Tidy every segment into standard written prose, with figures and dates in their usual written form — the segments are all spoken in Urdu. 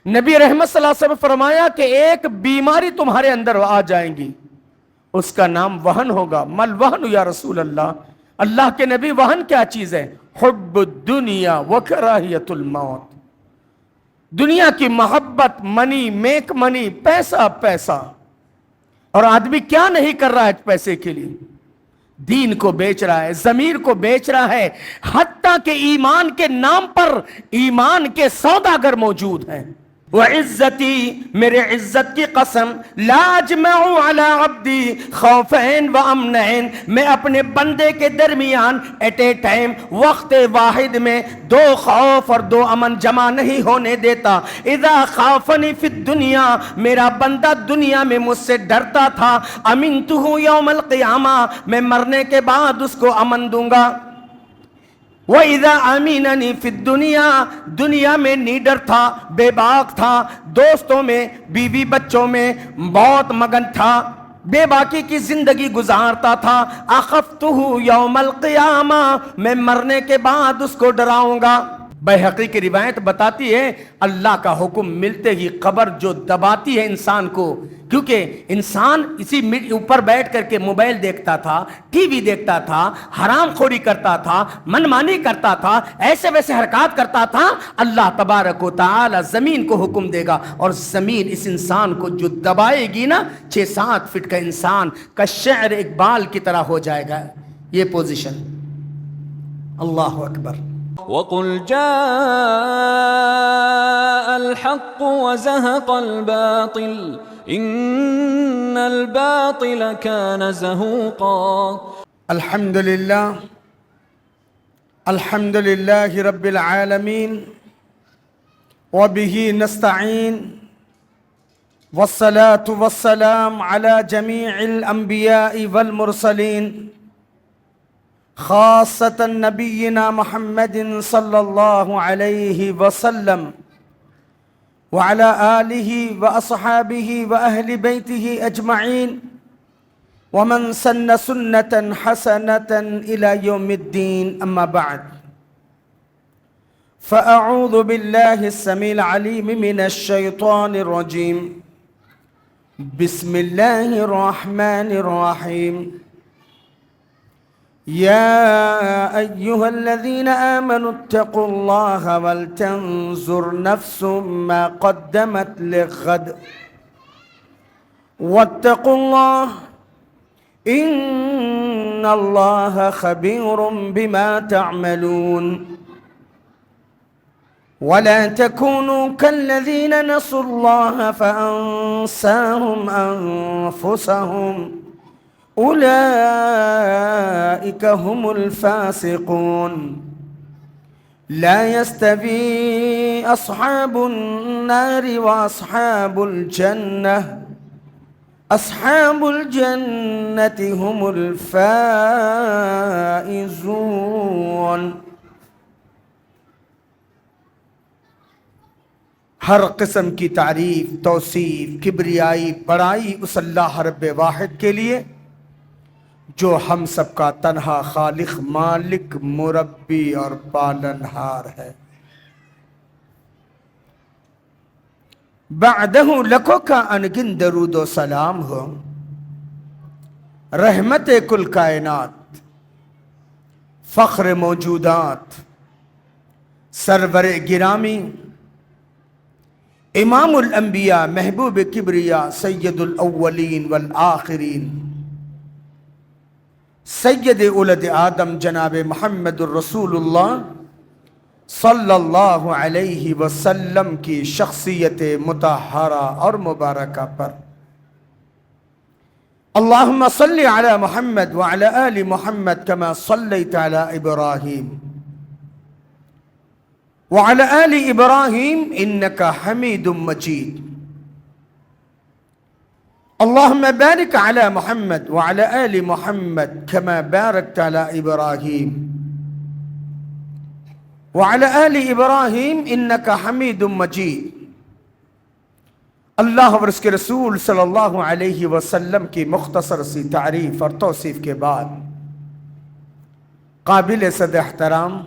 نبی رحمت صلی اللہ علیہ وسلم فرمایا کہ ایک بیماری تمہارے اندر آ جائیں گی، اس کا نام وہن ہوگا۔ مل وہن یا رسول اللہ، اللہ کے نبی وہن کیا چیز ہے؟ حب الدنیا وکراہیت الموت، دنیا کی محبت، منی، میک منی، پیسہ پیسہ۔ اور آدمی کیا نہیں کر رہا ہے پیسے کے لیے؟ دین کو بیچ رہا ہے، ضمیر کو بیچ رہا ہے، حتیٰ کہ ایمان کے نام پر ایمان کے سوداگر موجود ہیں۔ وعزتی، میرے عزت کی قسم، لا اجمع علی عبدی خوفین و امنین، میں اپنے بندے کے درمیان ایٹ اے ٹائم، وقت واحد میں، دو خوف اور دو امن جمع نہیں ہونے دیتا۔ اذا خافنی فی الدنیا، میرا بندہ دنیا میں مجھ سے ڈرتا تھا، امنتہ یوم القیامہ، میں مرنے کے بعد اس کو امن دوں گا۔ وَإِذَا أَمِنَنِي فِي الدُّنْيَا، دنیا میں نیڈر تھا، بے باک تھا، دوستوں میں، بیوی بچوں میں بہت مگن تھا، بے باکی کی زندگی گزارتا تھا۔ أَخَفْتُهُ يَوْمَ الْقِيَامَةِ، میں مرنے کے بعد اس کو ڈراؤں گا۔ بیہقی کی روایت بتاتی ہے اللہ کا حکم ملتے ہی قبر جو دباتی ہے انسان کو، کیونکہ انسان اسی اوپر بیٹھ کر کے موبائل دیکھتا تھا، ٹی وی دیکھتا تھا، حرام خوری کرتا تھا، منمانی کرتا تھا، ایسے ویسے حرکات کرتا تھا۔ اللہ تبارک و تعالی زمین کو حکم دے گا اور زمین اس انسان کو جو دبائے گی نا، 6-7 فٹ کا انسان کا شعر اقبال کی طرح ہو جائے گا یہ پوزیشن۔ اللہ اکبر۔ وَقُلْ جَاءَ الْحَقُّ وَزَهَقَ الْبَاطِلُ إِنَّ الْبَاطِلَ كَانَ زَهُوقًا۔ الحمد للہ رب العالمین، وبه نستعین، والصلاة والسلام على جميع الانبیاء والمرسلین، خاصة نبینا محمد صلی اللہ علیہ وسلم، وعلى آلہ واصحابہ واہل بیتہ اجمعین، ومن سن سنة حسنة الى یوم الدین، اما بعد، فاعوذ باللہ السمیع العلیم من الشیطان الرجیم، بسم اللہ الرحمن الرحیم۔ يا أيها الذين آمنوا اتقوا الله ولتنظر نفس ما قدمت لغد واتقوا الله إن الله خبير بما تعملون ولا تكونوا كالذين نسوا الله فأنساهم أنفسهم أولئك هم الفاسقون لا يستوي أصحاب النار وأصحاب الجنة أصحاب الجنة هم الفائزون۔ ہر قسم کی تعریف، توصیف، کبریائی، بڑائی اس اللہ رب واحد کے لیے جو ہم سب کا تنہا خالق، مالک، مربی اور پالنہار ہے۔ بعدہ لکھو کا انگن درود و سلام ہو، رحمت کل کائنات، فخر موجودات، سرور گرامی، امام الانبیاء، محبوب کبریا، سید الاولین والآخرین، سید اولد آدم جناب محمد الرسول اللہ صلی اللہ علیہ وسلم کی شخصیت مطہرہ اور مبارکہ پر اللہم صلی علی محمد وعلی آل محمد کما صلیت علی ابراہیم وعلی آل ابراہیم انکا حمید مجید۔ اللهم بارك على محمد وعلى آل محمد كما باركت على إبراهيم وعلى آل إبراهيم إنك حميد مجيد۔ اللہ اور اس کے رسول صلی اللہ علیہ وسلم کی مختصر سی تعریف اور توصیف کے بعد قابل صد احترام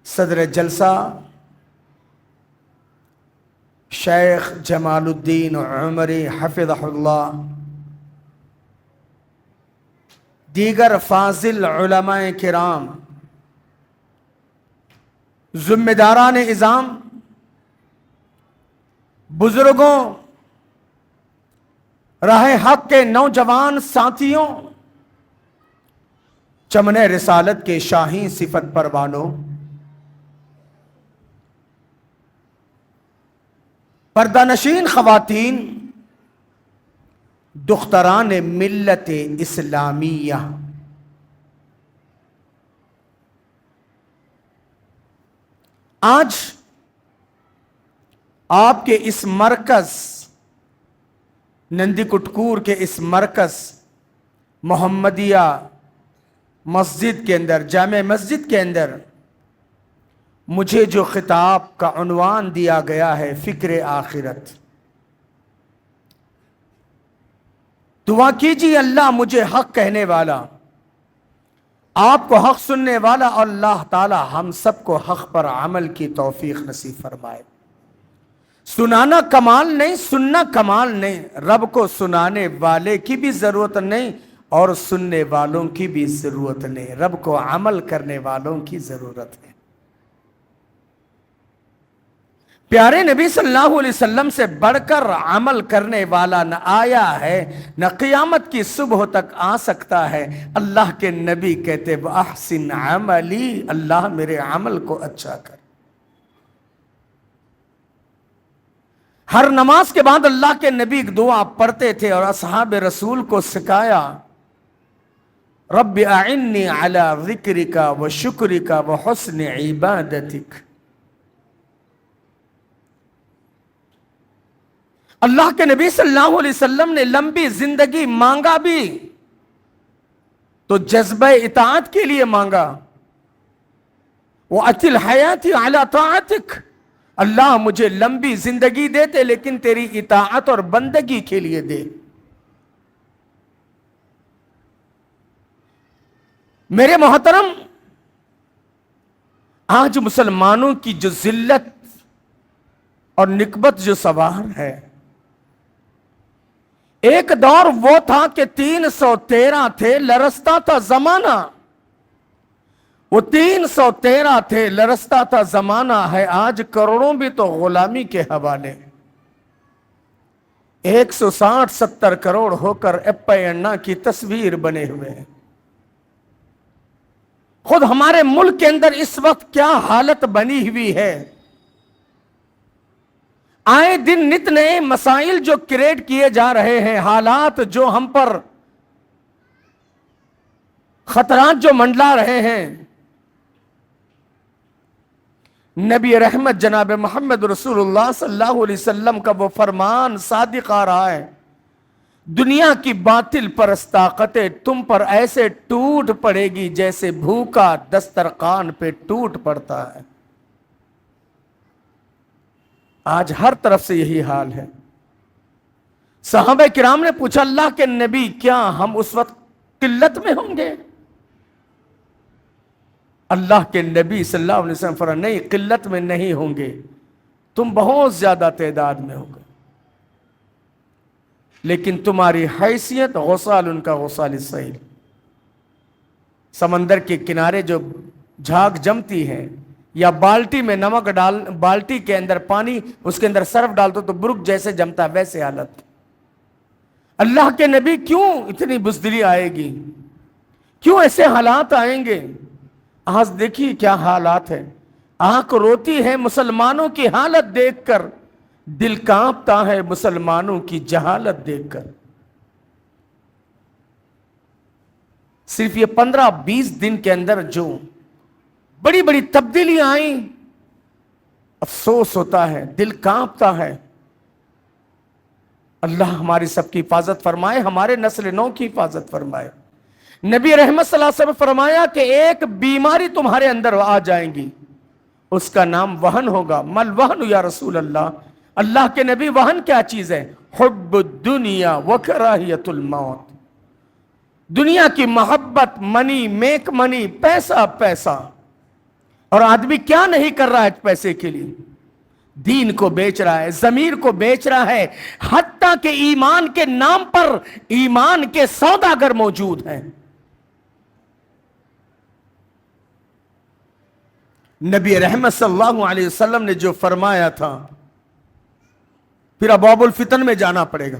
صدر جلسہ شیخ جمال الدین عمری حفظہ اللہ، دیگر فاضل علماء کرام، ذمہ داران نظام، بزرگوں، راہ حق کے نوجوان ساتھیوں، چمن رسالت کے شاہین صفت پروانوں، پردہ نشین خواتین، دختران ملت اسلامیہ، آج آپ کے اس مرکز نندی کٹکور کے اس مرکز محمدیہ مسجد کے اندر، جامع مسجد کے اندر مجھے جو خطاب کا عنوان دیا گیا ہے فکر آخرت، دعا کیجیے اللہ مجھے حق کہنے والا، آپ کو حق سننے والا، اور اللہ تعالی ہم سب کو حق پر عمل کی توفیق نصیب فرمائے۔ سنانا کمال نہیں، سننا کمال نہیں، رب کو سنانے والے کی بھی ضرورت نہیں اور سننے والوں کی بھی ضرورت نہیں، رب کو عمل کرنے والوں کی ضرورت ہے۔ پیارے نبی صلی اللہ علیہ وسلم سے بڑھ کر عمل کرنے والا نہ آیا ہے نہ قیامت کی صبح تک آ سکتا ہے۔ اللہ کے نبی کہتے وَأَحْسِنْ عَمَلِي، اللہ میرے عمل کو اچھا کر۔ ہر نماز کے بعد اللہ کے نبی ایک دعا پڑھتے تھے اور اصحاب رسول کو سکھایا، رب اعنی علی ذکرک و شکرک و حسن عبادتک۔ اللہ کے نبی صلی اللہ علیہ وسلم نے لمبی زندگی مانگا بھی تو جذبہ اطاعت کے لیے مانگا، وَأَتِلْ حَيَاتِ عَلَى طَاعَتِكَ، اللہ مجھے لمبی زندگی دیتے لیکن تیری اطاعت اور بندگی کے لیے دے۔ میرے محترم، آج مسلمانوں کی جو ذلت اور نکبت جو سوار ہے، ایک دور وہ تھا کہ 313 تھے، لرزتا تھا زمانہ، وہ 313 تھے، لرزتا تھا زمانہ ہے، آج کروڑوں بھی تو غلامی کے حوالے، 160-70 کروڑ ہو کر اپا انا کی تصویر بنے ہوئے ہیں۔ خود ہمارے ملک کے اندر اس وقت کیا حالت بنی ہوئی ہے، آئے دن نت نئے مسائل جو کریٹ کیے جا رہے ہیں، حالات جو ہم پر خطرات جو منڈلا رہے ہیں۔ نبی رحمت جناب محمد رسول اللہ صلی اللہ علیہ وسلم کا وہ فرمان صادق آ رہا ہے، دنیا کی باطل پرست طاقتیں تم پر ایسے ٹوٹ پڑے گی جیسے بھوکا دسترخوان پہ ٹوٹ پڑتا ہے۔ آج ہر طرف سے یہی حال ہے۔ صحابہ کرام نے پوچھا اللہ کے نبی کیا ہم اس وقت قلت میں ہوں گے؟ اللہ کے نبی صلی اللہ علیہ وسلم فرمایا نہیں، قلت میں نہیں ہوں گے، تم بہت زیادہ تعداد میں ہوگے، لیکن تمہاری حیثیت غسال ان کا غسال السیل، سمندر کے کنارے جو جھاگ جمتی ہے یا بالٹی میں نمک ڈال، بالٹی کے اندر پانی، اس کے اندر صرف ڈال دو تو برک جیسے جمتا ہے، ویسے حالت۔ اللہ کے نبی کیوں اتنی بزدلی آئے گی، کیوں ایسے حالات آئیں گے؟ آج دیکھیے کیا حالات ہیں، آنکھ روتی ہے مسلمانوں کی حالت دیکھ کر، دل کانپتا ہے مسلمانوں کی جہالت دیکھ کر۔ صرف یہ 15-20 دن کے اندر جو بڑی بڑی تبدیلیاں آئیں، افسوس ہوتا ہے، دل کانپتا ہے۔ اللہ ہماری سب کی حفاظت فرمائے، ہمارے نسل نو کی حفاظت فرمائے۔ نبی رحمت صلی اللہ علیہ وسلم فرمایا کہ ایک بیماری تمہارے اندر آ جائیں گی، اس کا نام وہن ہوگا۔ مل وہن یا رسول اللہ، اللہ کے نبی وہن کیا چیز ہے؟ حب الدنیا وکراہیت الموت، دنیا کی محبت، منی، میک منی، پیسہ پیسہ، اور آدمی کیا نہیں کر رہا ہے پیسے کے لیے، دین کو بیچ رہا ہے، ضمیر کو بیچ رہا ہے، حتیٰ کہ ایمان کے نام پر ایمان کے سوداگر موجود ہیں۔ نبی رحمت صلی اللہ علیہ وسلم نے جو فرمایا تھا، پھر ابواب الفتن میں جانا پڑے گا،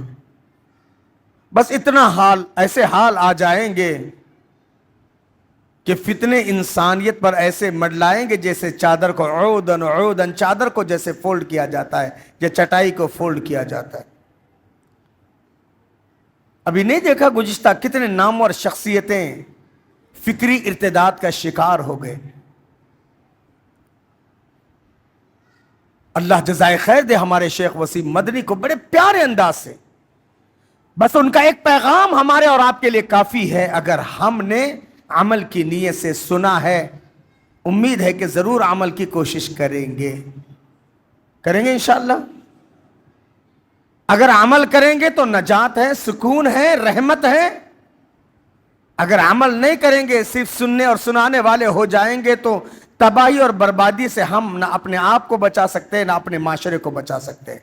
بس اتنا حال، ایسے حال آ جائیں گے کہ فتنے انسانیت پر ایسے مڈلائیں گے جیسے چادر کو عودن چادر کو جیسے فولڈ کیا جاتا ہے یا چٹائی کو فولڈ کیا جاتا ہے۔ ابھی نہیں دیکھا گزشتہ کتنے نامور شخصیتیں فکری ارتداد کا شکار ہو گئے؟ اللہ جزائے خیر دے ہمارے شیخ وسیم مدنی کو بڑے پیارے انداز سے، بس ان کا ایک پیغام ہمارے اور آپ کے لیے کافی ہے۔ اگر ہم نے عمل کی نیت سے سنا ہے، امید ہے کہ ضرور عمل کی کوشش کریں گے انشاءاللہ۔ اگر عمل کریں گے تو نجات ہے، سکون ہے، رحمت ہے۔ اگر عمل نہیں کریں گے، صرف سننے اور سنانے والے ہو جائیں گے تو تباہی اور بربادی سے ہم نہ اپنے آپ کو بچا سکتے نہ اپنے معاشرے کو بچا سکتے۔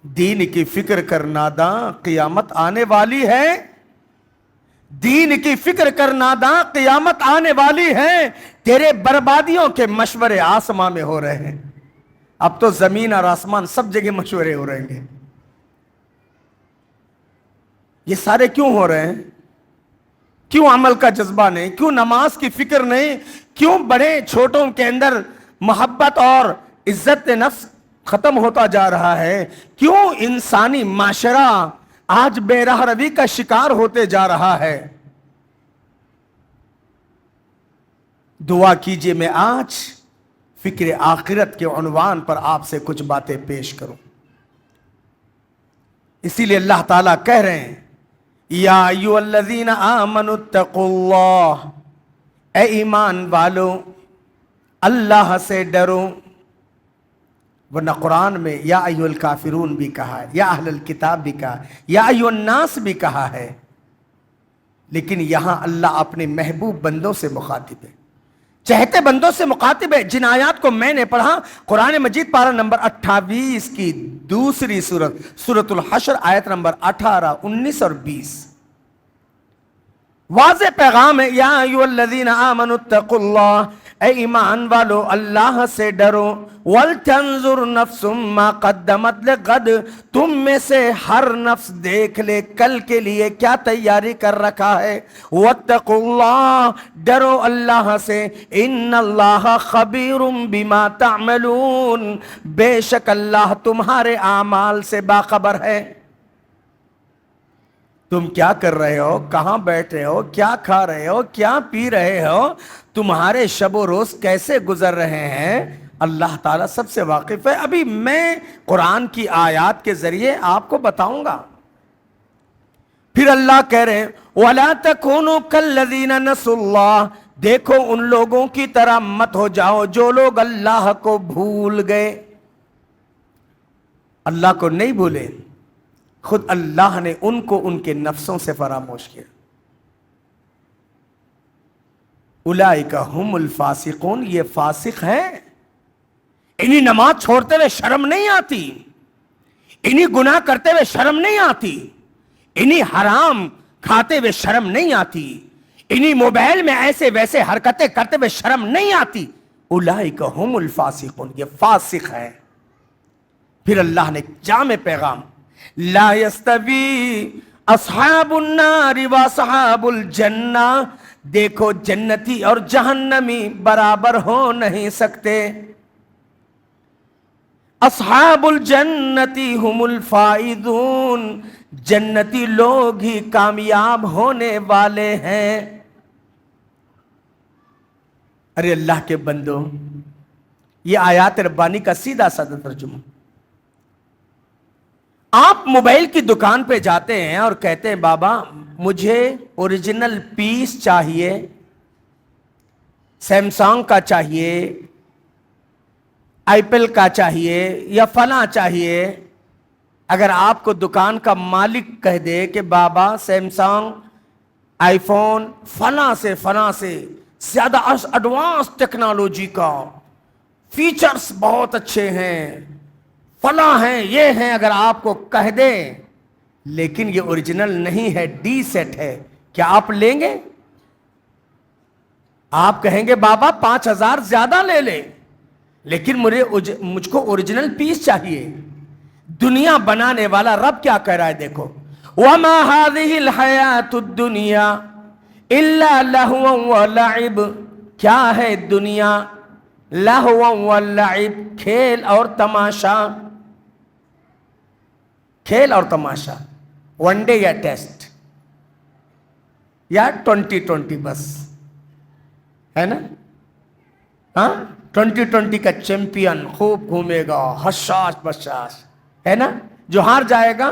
دین کی فکر کر ناداں، قیامت آنے والی ہے۔ دین کی فکر کر ناداں، قیامت آنے والی ہے۔ تیرے بربادیوں کے مشورے آسمان میں ہو رہے ہیں، اب تو زمین اور آسمان سب جگہ مشورے ہو رہے ہیں۔ یہ سارے کیوں ہو رہے ہیں؟ کیوں عمل کا جذبہ نہیں؟ کیوں نماز کی فکر نہیں؟ کیوں بڑے چھوٹوں کے اندر محبت اور عزت نفس ختم ہوتا جا رہا ہے؟ کیوں انسانی معاشرہ آج بے راہ روی کا شکار ہوتے جا رہا ہے؟ دعا کیجئے میں آج فکر آخرت کے عنوان پر آپ سے کچھ باتیں پیش کروں۔ اسی لیے اللہ تعالیٰ کہہ رہے ہیں، یا ایھا الذین آمنوا اتقوا اللہ، اے ایمان والو اللہ سے ڈرو۔ ورنہ قرآن میں یا ایھا الکافرون بھی کہا ہے، یا اہل الکتاب بھی کہا ہے، یا ایھا الناس بھی کہا ہے، لیکن یہاں اللہ اپنے محبوب بندوں سے مخاطب ہے، چہتے بندوں سے مخاطب ہے۔ جن آیات کو میں نے پڑھا، قرآن مجید پارہ نمبر 28 کی دوسری سورت، سورۃ الحشر، آیت نمبر 18، 19 اور 20، واضح پیغام ہے، یا ایھا الذین آمنوا اتقوا اللہ، اے ایمان والو اللہ سے ڈرو، وَلْتَنْظُرْ نَفْسٌ مَا قَدَّمَتْ لِغَدٍ، تم میں سے ہر نفس دیکھ لے کل کے لیے کیا تیاری کر رکھا ہے۔ وَاتَّقُوا اللَّهَ، ڈرو اللہ سے، إِنَّ اللَّهَ خَبِيرٌ بِمَا تَعْمَلُونَ، بے شک اللہ تمہارے اعمال سے باخبر ہے۔ تم کیا کر رہے ہو، کہاں بیٹھ رہے ہو، کیا کھا رہے ہو، کیا پی رہے ہو، تمہارے شب و روز کیسے گزر رہے ہیں، اللہ تعالیٰ سب سے واقف ہے۔ ابھی میں قرآن کی آیات کے ذریعے آپ کو بتاؤں گا۔ پھر اللہ کہہ رہے ہیں، وَلَا تَكُونُوا كَالَّذِينَ نَسُوا اللَّهَ، دیکھو ان لوگوں کی طرح مت ہو جاؤ جو لوگ اللہ کو بھول گئے۔ اللہ کو نہیں بھولے، خود اللہ نے ان کو ان کے نفسوں سے فراموش کیا۔ اولئک ھم الفاسقون، یہ فاسق ہیں۔ انہیں نماز چھوڑتے ہوئے شرم نہیں آتی، انہیں گناہ کرتے ہوئے شرم نہیں آتی، انہیں حرام کھاتے ہوئے شرم نہیں آتی، انہیں موبائل میں ایسے ویسے حرکتیں کرتے ہوئے شرم نہیں آتی۔ اولئک ھم الفاسقون، یہ فاسق ہیں۔ پھر اللہ نے جامع پیغام، لا یستوی اصحاب النار واصحاب الجنہ، دیکھو جنتی اور جہنمی برابر ہو نہیں سکتے۔ اصحاب الجنتی ہم الفائزون، جنتی لوگ ہی کامیاب ہونے والے ہیں۔ ارے اللہ کے بندو، یہ آیات ربانی کا سیدھا سادہ ترجمہ۔ آپ موبائل کی دکان پہ جاتے ہیں اور کہتے ہیں بابا مجھے اوریجنل پیس چاہیے، سیمسنگ کا چاہیے، ایپل کا چاہیے یا فلاں چاہیے۔ اگر آپ کو دکان کا مالک کہہ دے کہ بابا سیمسنگ، آئی فون فلاں سے زیادہ ایڈوانس ٹیکنالوجی کا فیچرز بہت اچھے ہیں، فلاں ہیں، یہ ہیں، اگر آپ کو کہہ دیں لیکن یہ اوریجنل نہیں ہے، ڈی سیٹ ہے، کیا آپ لیں گے؟ آپ کہیں گے بابا 5,000 زیادہ لے لیں، لیکن مجھ کو اوریجنل پیس چاہیے۔ دنیا بنانے والا رب کیا کہہ رہا ہے؟ دیکھو، وَمَا هَذِهِ الْحَيَاةُ الدُّنْيَا إِلَّا لَهْوٌ وَلَعِبٌ، کیا ہے دنیا؟ لَهْوٌ وَلَعِبٌ، کھیل اور تماشا، کھیل اور تماشا، ون ڈے یا ٹیسٹ یا 2020 بس، ہے نا؟ ہاں 2020 کا چیمپئن خوب گھومے گا، حشاش بشاش، ہے نا؟ جو ہار جائے گا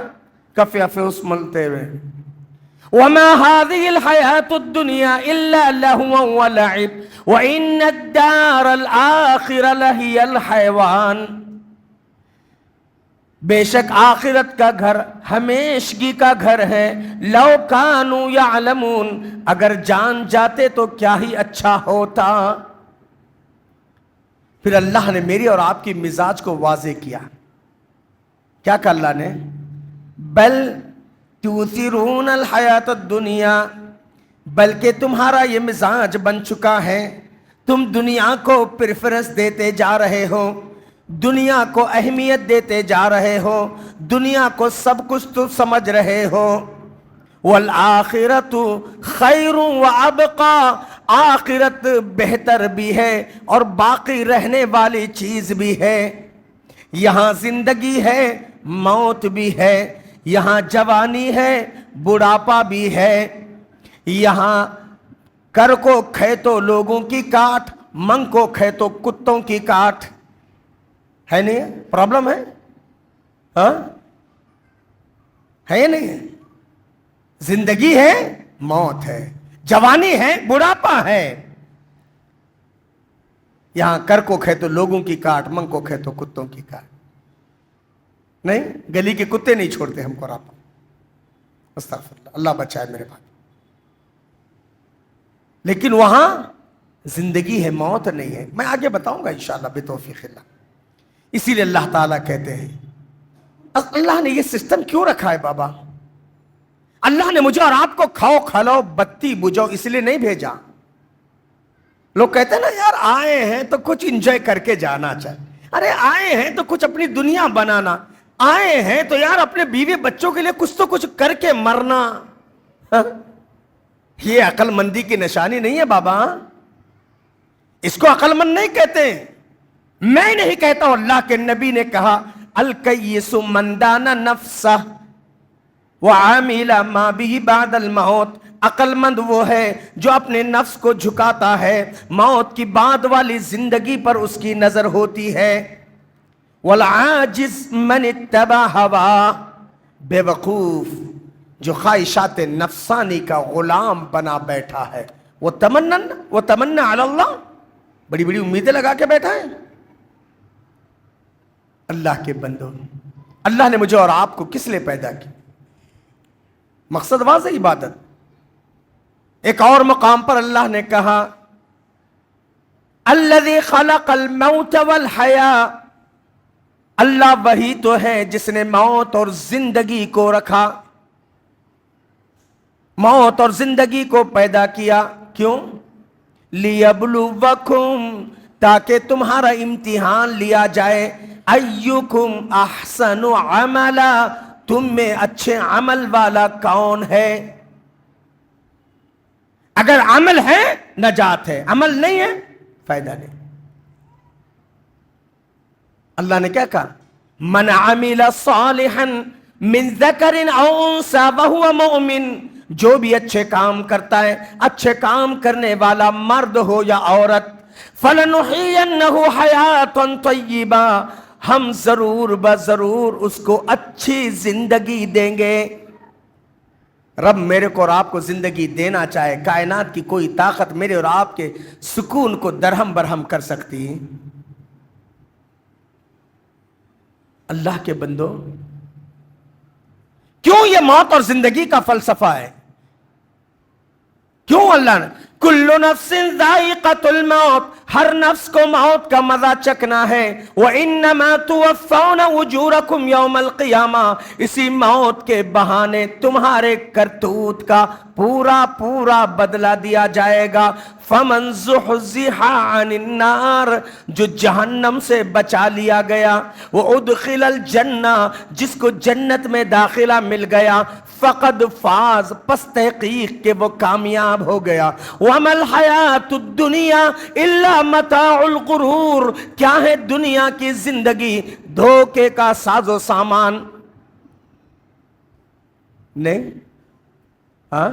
کفے افیوس ملتے ہوئے۔ وَمَا هَذِهِ الْحَيَاةُ الدُّنْيَا إِلَّا لَهْوٌ وَلَعِبٌ وَإِنَّ الدَّارَ الْآخِرَةَ لَهِيَ الْحَيَوَانُ، بے شک آخرت کا گھر ہمیشگی کا گھر ہے۔ لَوْ كَانُوا يَعْلَمُونَ، اگر جان جاتے تو کیا ہی اچھا ہوتا۔ پھر اللہ نے میری اور آپ کی مزاج کو واضح کیا، کیا کہا اللہ نے؟ بل تؤثرون الحیات الدنیا، بلکہ تمہارا یہ مزاج بن چکا ہے، تم دنیا کو پریفرنس دیتے جا رہے ہو، دنیا کو اہمیت دیتے جا رہے ہو، دنیا کو سب کچھ تو سمجھ رہے ہو۔ والآخرت خیر وابقا، آخرت بہتر بھی ہے اور باقی رہنے والی چیز بھی ہے۔ یہاں زندگی ہے، موت بھی ہے، یہاں جوانی ہے، بڑھاپا بھی ہے، یہاں کر کو کھیتو لوگوں کی کاٹ، منگ کو کھیتو کتوں کی کاٹ، ہے نہیں؟ پرابلم ہے؟ ہاں ہے نہیں؟ زندگی ہے، موت ہے، جوانی ہے، بڑھاپا ہے، یہاں کر کو کھیتو لوگوں کی کاٹ، منگ کو کھیتو کتوں کی کاٹ۔ نہیں، گلی کے کتے نہیں چھوڑتے ہم کو راپا، استغفر اللہ، اللہ بچائے میرے بھائی۔ لیکن وہاں زندگی ہے، موت نہیں ہے۔ میں آگے بتاؤں گا انشاءاللہ بتوفیق اللہ۔ اسی لیے اللہ تعالیٰ کہتے ہیں، اللہ نے یہ سسٹم کیوں رکھا ہے بابا؟ اللہ نے مجھے اور آپ کو کھاؤ کھلاؤ بتی بجاؤ اس لیے نہیں بھیجا۔ لوگ کہتے ہیں نا یار آئے ہیں تو کچھ انجوائے کر کے جانا چاہیے، ارے آئے ہیں تو کچھ اپنی دنیا بنانا، آئے ہیں تو یار اپنے بیوی بچوں کے لیے کچھ تو کچھ کر کے مرنا۔ یہ عقل مندی کی نشانی نہیں ہے بابا، اس کو عقل مند نہیں کہتے، میں نہیں کہتا ہوں، اللہ کے نبی نے کہا الکیس من دان نفسہ وعامل ما به بعد الموت، عقل مند وہ ہے جو اپنے نفس کو جھکاتا ہے، موت کی بعد والی زندگی پر اس کی نظر ہوتی ہے۔ والعاجز من اتبع ہوا، بے وقوف جو خواہشات نفسانی کا غلام بنا بیٹھا ہے، وہ تمنا علی اللہ، بڑی بڑی امیدیں لگا کے بیٹھا ہے۔ اللہ کے بندوں، اللہ نے مجھے اور آپ کو کس لیے پیدا کی؟ مقصد واضح، عبادت۔ ایک اور مقام پر اللہ نے کہا الذی خلق الموت والحیاء، اللہ وہی تو ہے جس نے موت اور زندگی کو رکھا، موت اور زندگی کو پیدا کیا، کیوں؟ لیبلوکم، تاکہ تمہارا امتحان لیا جائے، ایکم احسن عملا، تم میں اچھے عمل والا کون ہے؟ اگر عمل ہے نجات ہے، عمل نہیں ہے فائدہ نہیں۔ اللہ نے کیا کہا؟ من عمل صالحا من ذکر او انثى وهو مؤمن، جو بھی اچھے کام کرتا ہے، اچھے کام کرنے والا مرد ہو یا عورت، فلنحینہ حیاتا طیبہ، ہم ضرور بضرور اس کو اچھی زندگی دیں گے۔ رب میرے کو اور آپ کو زندگی دینا چاہے، کائنات کی کوئی طاقت میرے اور آپ کے سکون کو درہم برہم کر سکتی؟ اللہ کے بندو، کیوں یہ موت اور زندگی کا فلسفہ ہے؟ کیوں اللہ نے کلو نفس ذائقۃ الموت، ہر نفس کو موت کا مزہ چکنا ہے، وَإِنَّمَا تُوَفَّوْنَ أُجُورَكُمْ يَوْمَ الْقِيَامَةِ، اسی موت کے بہانے تمہارے کرتوت کا پورا پورا بدلہ دیا جائے گا۔ فَمَنْ زُحْزِحَ عَنِ النَّارِ، جو جہنم سے بچا لیا گیا، وَأُدْخِلَ الْجَنَّةِ، جس کو جنت میں داخلہ مل گیا، فقد فاز، پس تحقیق کہ وہ کامیاب ہو گیا۔ وَمَا الْحَيَاةُ الدُّنْيَا إِلَّا مَتَاعُ الْغُرُورِ، کیا ہے دنیا کی زندگی؟ دھوکے کا ساز و سامان۔ نہیں ہاں،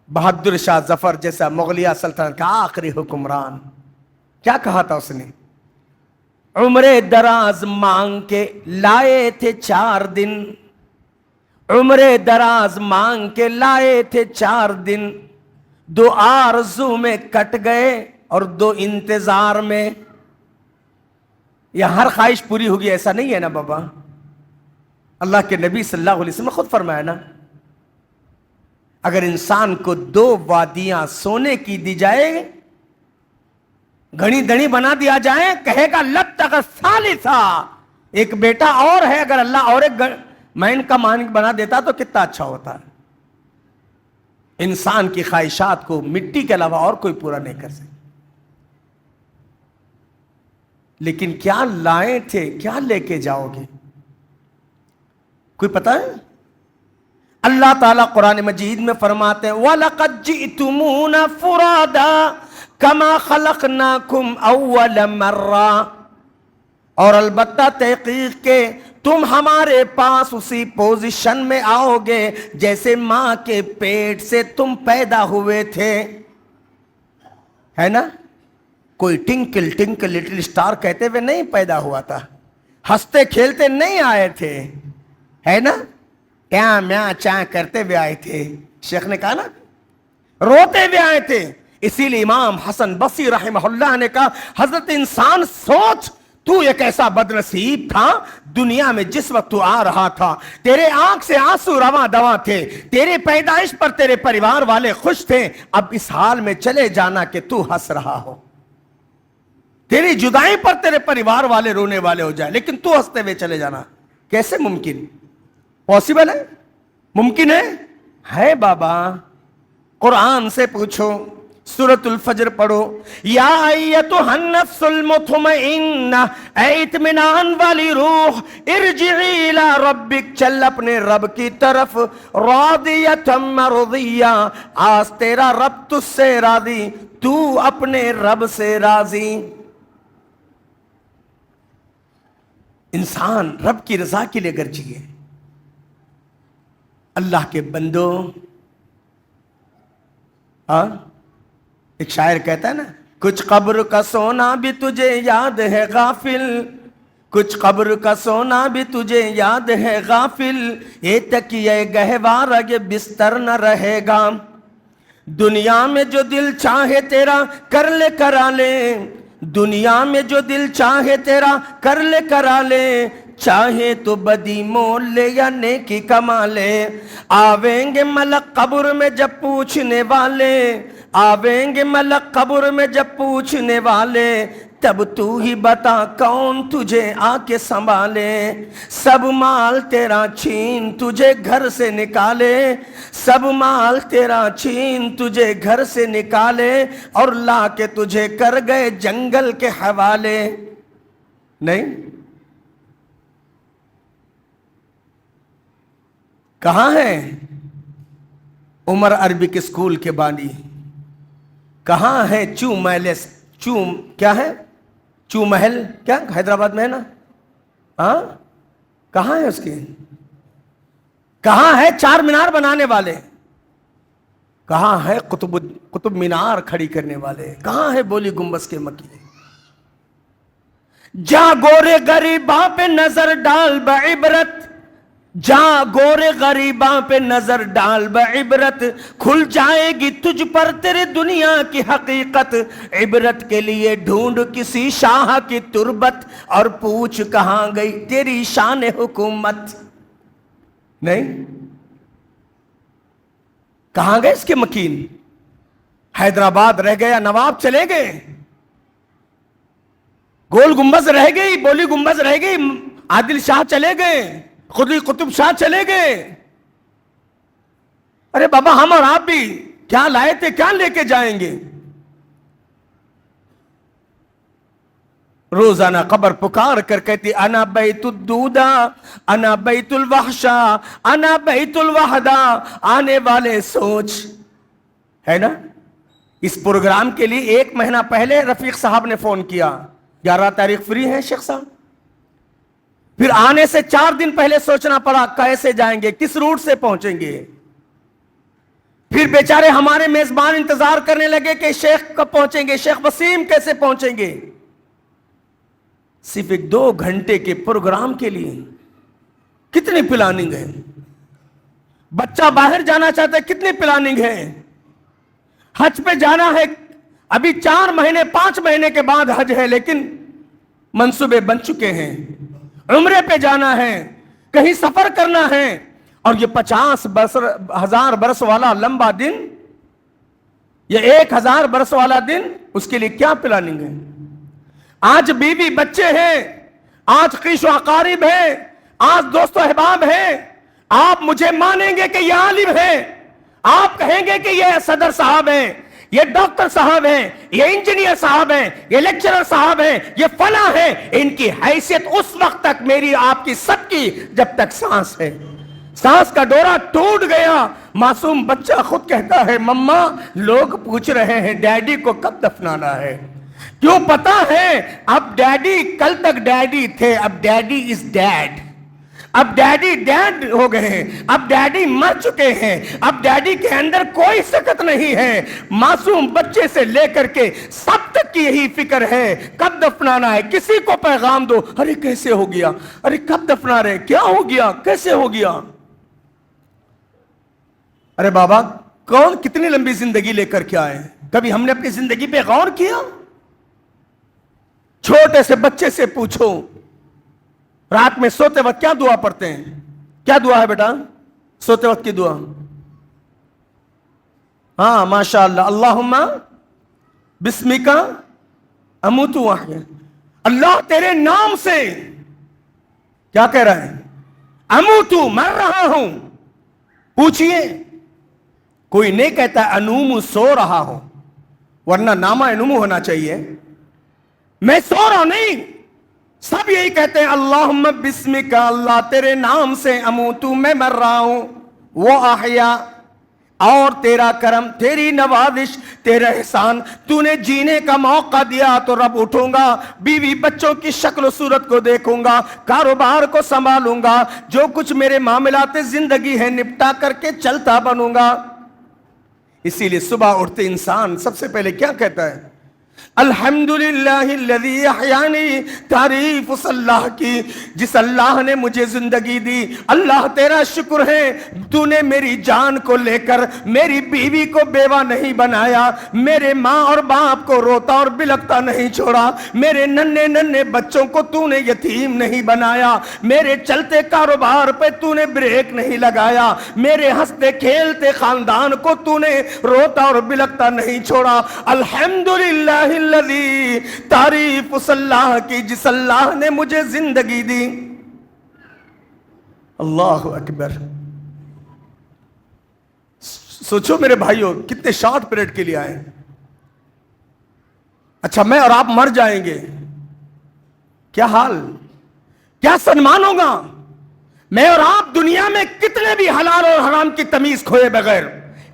بہادر شاہ ظفر جیسا مغلیہ سلطنت کا آخری حکمران، کیا کہا تھا اس نے؟ عمر دراز مانگ کے لائے تھے 4 دن، عمر دراز مانگ کے لائے تھے 4 دن، 2 آرزو میں کٹ گئے اور 2 انتظار میں۔ یہ ہر خواہش پوری ہوگی ایسا نہیں ہے نا بابا، اللہ کے نبی صلی اللہ علیہ وسلم نے خود فرمایا نا، اگر انسان کو 2 وادیاں سونے کی دی جائے، گھڑی دڑی بنا دیا جائے، کہے گا لتق ثالثا، ایک بیٹا اور ہے، اگر اللہ اور ایک مین کا مالک بنا دیتا تو کتنا اچھا ہوتا ہے۔ انسان کی خواہشات کو مٹی کے علاوہ اور کوئی پورا نہیں کر سکتا، لیکن کیا لائے تھے، کیا لے کے جاؤ گے، کوئی پتہ ہے؟ اللہ تعالیٰ قرآن مجید میں فرماتے ہیں وَلَقَدْ جِئْتُمُونَ فُرَادًا كَمَا خَلَقْنَاكُمْ أَوَّلَ مَرَّةٍ، اور البتہ تحقیق کے تم ہمارے پاس اسی پوزیشن میں آؤ گے جیسے ماں کے پیٹ سے تم پیدا ہوئے تھے، ہے نا؟ کوئی ٹنکل ٹنکل لٹل اسٹار کہتے ہوئے نہیں پیدا ہوا تھا، ہنستے کھیلتے نہیں آئے تھے، ہے نا؟ کیا میاں چاں کرتے ہوئے آئے تھے، شیخ نے کہا نا، روتے ہوئے آئے تھے۔ اسی لیے امام حسن بصری رحمہ اللہ نے کہا حضرت انسان سوچ، تو ایک ایسا بد نصیب تھا، دنیا میں جس وقت تو آ رہا تھا تیرے آنکھ سے آنسو رواں دواں تھے، تیرے پیدائش پر تیرے پریوار والے خوش تھے، اب اس حال میں چلے جانا کہ تو ہنس رہا ہو، تیری جدائی پر تیرے پریوار والے رونے والے ہو جائے لیکن تو ہنستے ہوئے چلے جانا، کیسے ممکن؟ پاسبل ہے؟ ممکن ہے بابا، قرآن سے پوچھو، سورۃ الفجر پڑھو، یا ایتھا النفس المطمئنہ، اے اطمینان والی روح، ارجعی الی ربک، چل اپنے رب کی طرف، راضیۃ مرضیہ، آج تیرا رب تجھ سے راضی، تو اپنے رب سے راضی۔ انسان رب کی رضا کے لیے اگر جیے، اللہ کے بندو، ہاں ایک شاعر کہتا ہے نا، کچھ قبر کا سونا بھی تجھے یاد ہے غافل، کچھ قبر کا سونا بھی تجھے یاد ہے غافل، یہ تکیہ گہوار یہ بستر نہ رہے گا، دنیا میں جو دل چاہے تیرا کر لے کرا لے، دنیا میں جو دل چاہے تیرا کر لے کرا لے، چاہے تو بدی مول لے یا نیکی کما لے، آویں گے ملک قبر میں جب پوچھنے والے، آویں گے ملک قبر میں جب پوچھنے والے، تب تو ہی بتا کون تجھے آ کے سنبھالے، سب مال تیرا چھین تجھے گھر سے نکالے، سب مال تیرا چھین تجھے گھر سے نکالے، اور لا کے تجھے کر گئے جنگل کے حوالے۔ نہیں، کہاں ہے عمر عربک اسکول کے بانی؟ کہاں ہے کیا ہے چو محل، کیا حیدرآباد میں ہے نا، ہاں کہاں ہے اس کی؟ کہاں ہے 4 مینار بنانے والے؟ کہاں ہے قطب مینار کھڑی کرنے والے؟ کہاں ہے بولی گنبد کے مکی؟ جا گورے غریباں پہ نظر ڈال بعبرت، جا گورے غریباں پہ نظر ڈال بعبرت، کھل جائے گی تجھ پر تیرے دنیا کی حقیقت، عبرت کے لیے ڈھونڈ کسی شاہ کی تربت، اور پوچھ کہاں گئی تیری شان حکومت۔ نہیں، کہاں گئے اس کے مکین؟ حیدرآباد رہ گیا، نواب چلے گئے، گول گنبد رہ گئی، بولی گنبد رہ گئی، عادل شاہ چلے گئے، قلی قطب شاہ چلے گئے. ارے بابا ہم اور آپ بھی کیا لائے تھے، کیا لے کے جائیں گے؟ روزانہ قبر پکار کر کہتی انا بیت الدودا، انا بیت الوحشا، انا بیت الوحدہ. آنے والے سوچ ہے نا. اس پروگرام کے لیے 1 مہینہ پہلے رفیق صاحب نے فون کیا، 11 تاریخ فری ہے شیخ صاحب. پھر آنے سے 4 دن پہلے سوچنا پڑا کیسے جائیں گے، کس روٹ سے پہنچیں گے. پھر بیچارے ہمارے میزبان انتظار کرنے لگے کہ شیخ کب پہنچیں گے، شیخ وسیم کیسے پہنچیں گے. صرف 2 گھنٹے کے پروگرام کے لیے کتنی پلاننگ ہے. بچہ باہر جانا چاہتا ہے، کتنی پلاننگ ہے. حج پہ جانا ہے، ابھی 4 مہینے 5 مہینے کے بعد حج ہے، لیکن منصوبے بن چکے ہیں. عمرے پہ جانا ہے، کہیں سفر کرنا ہے، اور یہ 50,000 برس والا لمبا دن، یہ 1,000 برس والا دن، اس کے لیے کیا پلاننگ ہے. آج بیوی بچے ہیں، آج خیش و اقارب ہے، آج دوست و احباب ہے. آپ مجھے مانیں گے کہ یہ عالم ہے، آپ کہیں گے کہ یہ صدر صاحب ہیں، یہ ڈاکٹر صاحب ہیں، یہ انجینئر صاحب ہیں، یہ لیکچرر صاحب ہیں، یہ فلاں ہیں. ان کی حیثیت اس وقت تک میری آپ کی سب کی جب تک سانس ہے. سانس کا ڈورا ٹوٹ گیا، معصوم بچہ خود کہتا ہے مما لوگ پوچھ رہے ہیں ڈیڈی کو کب دفنانا ہے. کیوں پتا ہے اب ڈیڈی، کل تک ڈیڈی تھے، اب ڈیڈی از ڈیڈ. اب ڈیڈی ڈیڈ ہو گئے ہیں، اب ڈیڈی مر چکے ہیں، اب ڈیڈی کے اندر کوئی سکت نہیں ہے. معصوم بچے سے لے کر کے سب تک کی یہی فکر ہے کب دفنانا ہے. کسی کو پیغام دو، ارے کیسے ہو گیا، ارے کب دفنا رہے، کیا ہو گیا، کیسے ہو گیا. ارے بابا کون کتنی لمبی زندگی لے کر کے آئے، کبھی ہم نے اپنی زندگی پہ غور کیا. چھوٹے سے بچے سے پوچھو رات میں سوتے وقت کیا دعا پڑھتے ہیں. کیا دعا ہے بیٹا سوتے وقت کی دعا؟ ہاں ماشاء اللہ، اللہم بسمک اموت واحیا. اللہ تیرے نام سے کیا کہہ رہا ہے؟ اموت، مر رہا ہوں. پوچھئے کوئی نہیں کہتا انوم، سو رہا ہوں، ورنہ نامہ انوم ہونا چاہیے. میں سو رہا ہوں نہیں، سب یہی کہتے ہیں اللہم بسمک، اللہ تیرے نام سے اموتو، میں مر رہا ہوں. وہ احیا، اور تیرا کرم، تیری نوازش، تیرا احسان، تو نے جینے کا موقع دیا تو رب اٹھوں گا، بیوی بچوں کی شکل و صورت کو دیکھوں گا، کاروبار کو سنبھالوں گا، جو کچھ میرے معاملات زندگی ہے نپٹا کر کے چلتا بنوں گا. اسی لیے صبح اٹھتے انسان سب سے پہلے کیا کہتا ہے؟ الحمدللہ الذی احیانی. تعریف اس اللہ کی جس اللہ نے مجھے زندگی دی. اللہ تیرا شکر ہے تو نے میری جان کو لے کر میری بیوی کو بیوہ نہیں بنایا، میرے ماں اور باپ کو روتا اور بلکتا نہیں چھوڑا، میرے ننھے ننھے بچوں کو تو نے یتیم نہیں بنایا، میرے چلتے کاروبار پہ تو نے بریک نہیں لگایا، میرے ہنستے کھیلتے خاندان کو تو نے روتا اور بلکتا نہیں چھوڑا. الحمدللہ الذی، تعریف اس اللہ کی جس اللہ نے مجھے زندگی دی. اللہ اکبر. سوچو میرے بھائیوں کتنے شارٹ پیریڈ کے لیے آئے. اچھا میں اور آپ مر جائیں گے، کیا حال، کیا سنمان ہوگا. میں اور آپ دنیا میں کتنے بھی حلال اور حرام کی تمیز کھوئے بغیر،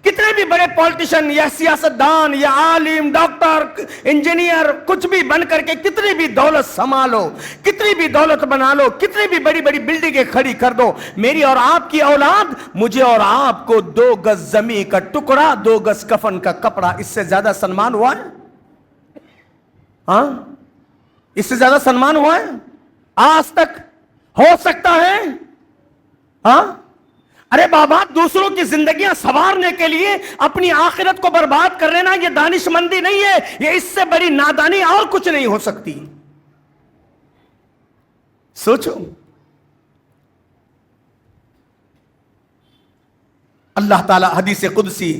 کتنے بھی بڑے پولیٹیشن یا سیاستدان یا عالم، ڈاکٹر، انجینئر کچھ بھی بن کر کے کتنی بھی دولت سنبھالو، کتنی بھی دولت بنا لو، کتنی بھی بڑی بڑی بلڈنگیں کھڑی کر دو، میری اور آپ کی اولاد مجھے اور آپ کو 2 گز زمین کا ٹکڑا، 2 گز کفن کا کپڑا، اس سے زیادہ سنمان ہوا ہے؟ ہاں اس سے زیادہ سنمان ہوا ہے آج تک؟ ہو سکتا ہے؟ ہاں. ارے بابا دوسروں کی زندگیاں سنوارنے کے لیے اپنی آخرت کو برباد کر لینا یہ دانش مندی نہیں ہے، یہ اس سے بڑی نادانی اور کچھ نہیں ہو سکتی. سوچو اللہ تعالیٰ حدیث قدسی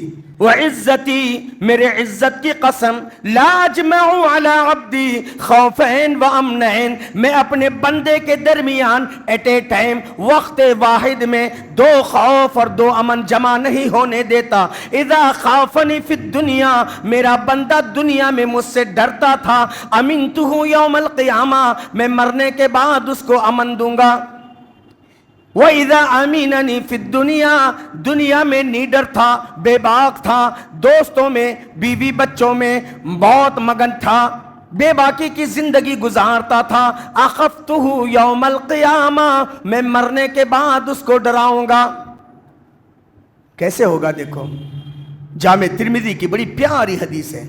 وعزتی، میرے عزت کی قسم، لا اجمع علی عبدی خوفین و امنین، میں اپنے بندے کے درمیان ایٹ اے ٹائم، وقت واحد میں 2 خوف اور 2 امن جمع نہیں ہونے دیتا۔ اذا خافنی فی الدنیا، میرا بندہ دنیا میں مجھ سے ڈرتا تھا، امنتہ یوم القیامہ، میں مرنے کے بعد اس کو امن دوں گا۔ وَإِذَا أَمِنَنِي فِي الدُّنْيَا، دنیا میں نیڈر تھا، بے باک تھا، دوستوں میں، بیوی بچوں میں بہت مگن تھا، بے باکی کی زندگی گزارتا تھا، أَخَفْتُهُ يَوْمَ الْقِيَامَةِ، میں مرنے کے بعد اس کو ڈراؤں گا۔ کیسے ہوگا دیکھو، جامع ترمذی کی بڑی پیاری حدیث ہے،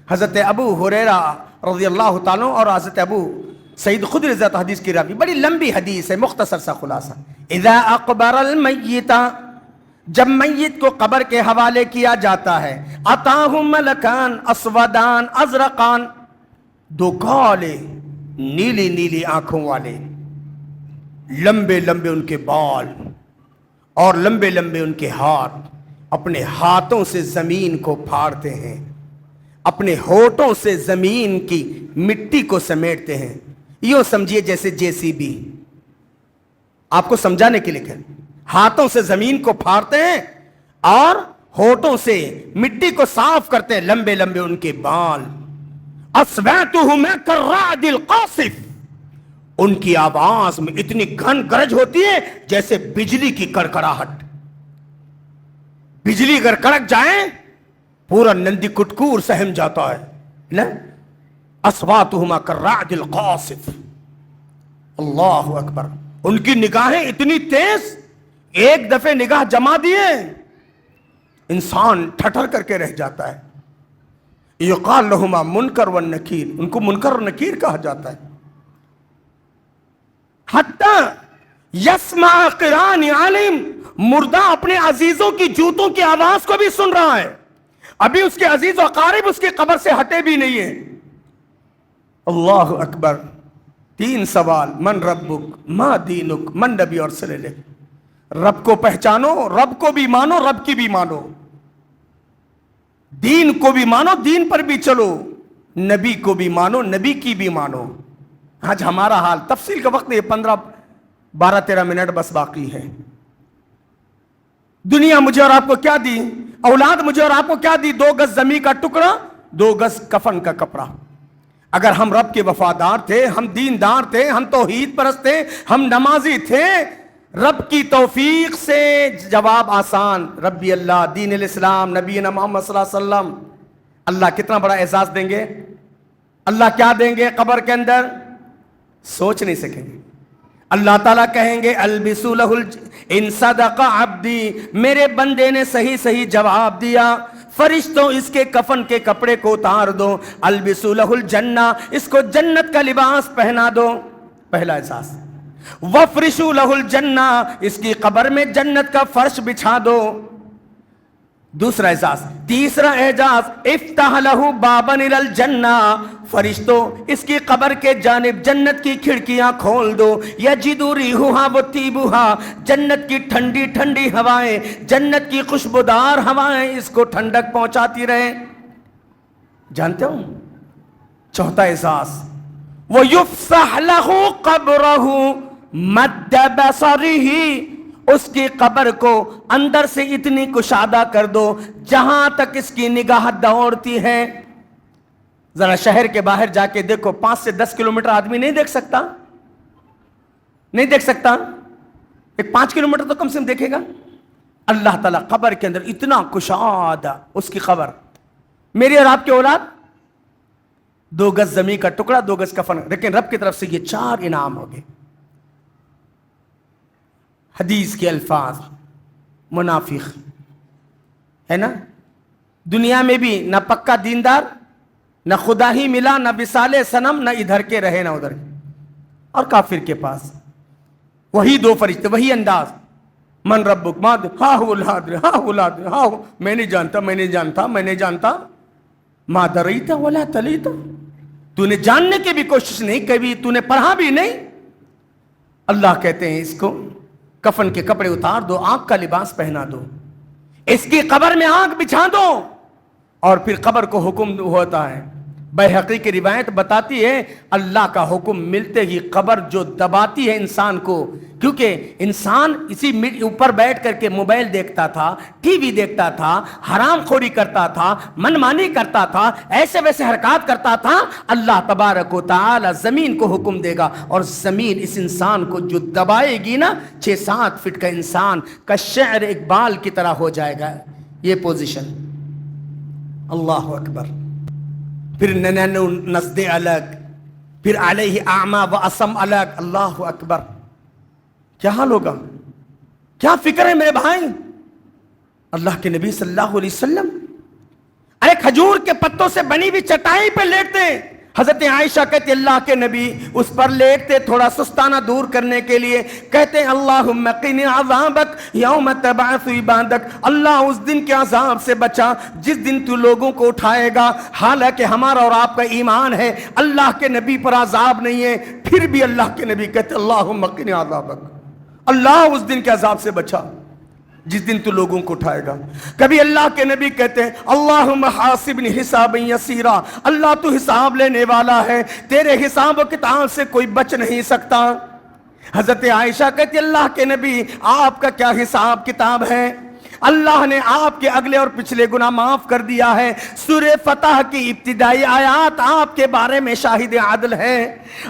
حضرت ابو ہریرہ رضی اللہ تعالیٰ اور حضرت ابو سعید خدری رضی اللہ حدیث کی راوی، بڑی لمبی حدیث ہے، مختصر سا خلاصہ۔ اذا اقبر المیت، جب میت کو قبر کے حوالے کیا جاتا ہے، اتاہ ملکان اسودان ازرقان، 2 کالے نیلی نیلی آنکھوں والے، لمبے لمبے ان کے بال اور لمبے لمبے ان کے ہاتھ، اپنے ہاتھوں سے زمین کو پھاڑتے ہیں، اپنے ہونٹوں سے زمین کی مٹی کو سمیٹتے ہیں، یوں سمجھیے جیسے JCB، آپ کو سمجھانے کے لیے ہاتھوں سے زمین کو پھاڑتے ہیں اور ہونٹوں سے مٹی کو صاف کرتے ہیں، لمبے لمبے ان کے بال۔ اصواتہم کالرعد القاصف، ان کی آواز میں اتنی گھن گرج ہوتی ہے جیسے بجلی کی کڑکڑاہٹ، بجلی اگر کڑک جائے پورا نندی کٹکور سہم جاتا ہے نا۔ اصواتہما کالرعد القاصف، اللہ اکبر، ان کی نگاہیں اتنی تیز، ایک دفعہ نگاہ جما دیے انسان ٹھٹر کر کے رہ جاتا ہے۔ یقال لہما منکر والنکیر، ان کو منکر اور نکیر کہا جاتا ہے۔ حتی یسمع قران عالم، مردہ اپنے عزیزوں کی جوتوں کی آواز کو بھی سن رہا ہے، ابھی اس کے عزیز و اقارب اس کی قبر سے ہٹے بھی نہیں ہیں۔ اللہ اکبر، 3 سوال، من ربک، ما دینک، من نبی اور صلی اللہ علیہ وسلم۔ رب کو پہچانو، رب کو بھی مانو، رب کی بھی مانو، دین کو بھی مانو، دین پر بھی چلو، نبی کو بھی مانو، نبی کی بھی مانو۔ آج ہمارا حال، تفصیل کا وقت نہیں، 12-13 منٹ بس باقی ہے۔ دنیا مجھے اور آپ کو کیا دی؟ اولاد مجھے اور آپ کو کیا دی؟ 2 گز زمین کا ٹکڑا، 2 گز کفن کا کپڑا۔ اگر ہم رب کے وفادار تھے، ہم دیندار تھے، ہم توحید پرست تھے، ہم نمازی تھے، رب کی توفیق سے جواب آسان، ربی اللہ، دین الاسلام، نبینا محمد صلی اللہ علیہ وسلم۔ اللہ کتنا بڑا اعزاز دیں گے، اللہ کیا دیں گے قبر کے اندر، سوچ نہیں سکیں گے۔ اللہ تعالیٰ کہیں گے البسوا لہ ان صدق عبدی، میرے بندے نے صحیح صحیح جواب دیا، فرشتوں اس کے کفن کے کپڑے کو اتار دو، البسوا لہ الجنہ، اس کو جنت کا لباس پہنا دو، پہلا احساس۔ وفرشوا لہ الجنہ، اس کی قبر میں جنت کا فرش بچھا دو، دوسرا اعزاز۔ تیسرا اعزاز، افتح لہ بابا الی الجنہ، فرشتوں اس کی قبر کے جانب جنت کی کھڑکیاں کھول دو، یجد ریحھا و طیبھا، جنت کی ٹھنڈی ٹھنڈی ہوائیں، جنت کی خوشبودار ہوائیں اس کو ٹھنڈک پہنچاتی رہیں۔ جانتے ہو چوتھا احساس، وَيُفْسَحْ لَهُ قَبْرَهُ مَدَّ بَصَرِهِ، اس کی قبر کو اندر سے اتنی کشادہ کر دو جہاں تک اس کی نگاہ دوڑتی ہے۔ ذرا شہر کے باہر جا کے دیکھو، 5 سے 10 کلومیٹر آدمی نہیں دیکھ سکتا، نہیں دیکھ سکتا، ایک 5 کلومیٹر تو کم سے کم دیکھے گا۔ اللہ تعالیٰ قبر کے اندر اتنا کشادہ، اس کی قبر، میری اور آپ کی اولاد 2 گز زمین کا ٹکڑا، 2 گز کفن، لیکن رب کی طرف سے یہ 4 انعام ہو گئے۔ حدیث کے الفاظ، منافق ہے نا، دنیا میں بھی نہ پکا دیندار، نہ خدا ہی ملا، نہ بسال صنم، نہ ادھر کے رہے نہ ادھر کے، اور کافر کے پاس وہی 2 فرشتے، وہی انداز، من ربک، ما ہا اولاد، ہا اولاد، ہا میں نہیں جانتا، میں نہیں جانتا، میں نہیں جانتا، ما دریتا ولا تلیتا، تو نے جاننے کی بھی کوشش نہیں کبھی، تو نے پڑھا بھی نہیں۔ اللہ کہتے ہیں اس کو کفن کے کپڑے اتار دو، آنکھ کا لباس پہنا دو، اس کی قبر میں آگ بچھا دو، اور پھر قبر کو حکم ہوتا ہے۔ بیہقی کی روایت بتاتی ہے اللہ کا حکم ملتے ہی قبر جو دباتی ہے انسان کو، کیونکہ انسان اسی اوپر بیٹھ کر کے موبائل دیکھتا تھا، ٹی وی دیکھتا تھا، حرام خوری کرتا تھا، منمانی کرتا تھا، ایسے ویسے حرکات کرتا تھا۔ اللہ تبارک و تعالی زمین کو حکم دے گا، اور زمین اس انسان کو جو دبائے گی نا، 6-7 فٹ کا انسان کا شعر اقبال کی طرح ہو جائے گا یہ پوزیشن۔ اللہ اکبر۔ پھر ننو نزدے الگ، پھر علیہ اعما و اسم الگ۔ اللہ اکبر، کیا حال ہوگا، کیا فکر ہے میرے بھائی۔ اللہ کے نبی صلی اللہ علیہ وسلم ارے کھجور کے پتوں سے بنی ہوئی چٹائی پہ لیٹتے، حضرت عائشہ کہتے اللہ کے نبی اس پر لیٹتے تھوڑا سستانہ دور کرنے کے لیے، کہتے اللہم قنی عذابک یوم تبعث عبادک، اللہ اس دن کے عذاب سے بچا جس دن تو لوگوں کو اٹھائے گا۔ حالانکہ ہمارا اور آپ کا ایمان ہے اللہ کے نبی پر عذاب نہیں ہے، پھر بھی اللہ کے نبی کہتے اللہم قنی عذابک، اللہ اس دن کے عذاب سے بچا جس دن تو لوگوں کو اٹھائے گا۔ کبھی اللہ کے نبی کہتے ہیں اللہم حاسبنی حسابا یسیرا، اللہ تو حساب لینے والا ہے، تیرے حساب و کتاب سے کوئی بچ نہیں سکتا۔ حضرت عائشہ کہتی اللہ کے نبی آپ کا کیا حساب کتاب ہے، اللہ نے آپ کے اگلے اور پچھلے گناہ معاف کر دیا ہے۔ سورہ فتح کی ابتدائی آیات آپ کے بارے میں شاہد عدل ہے۔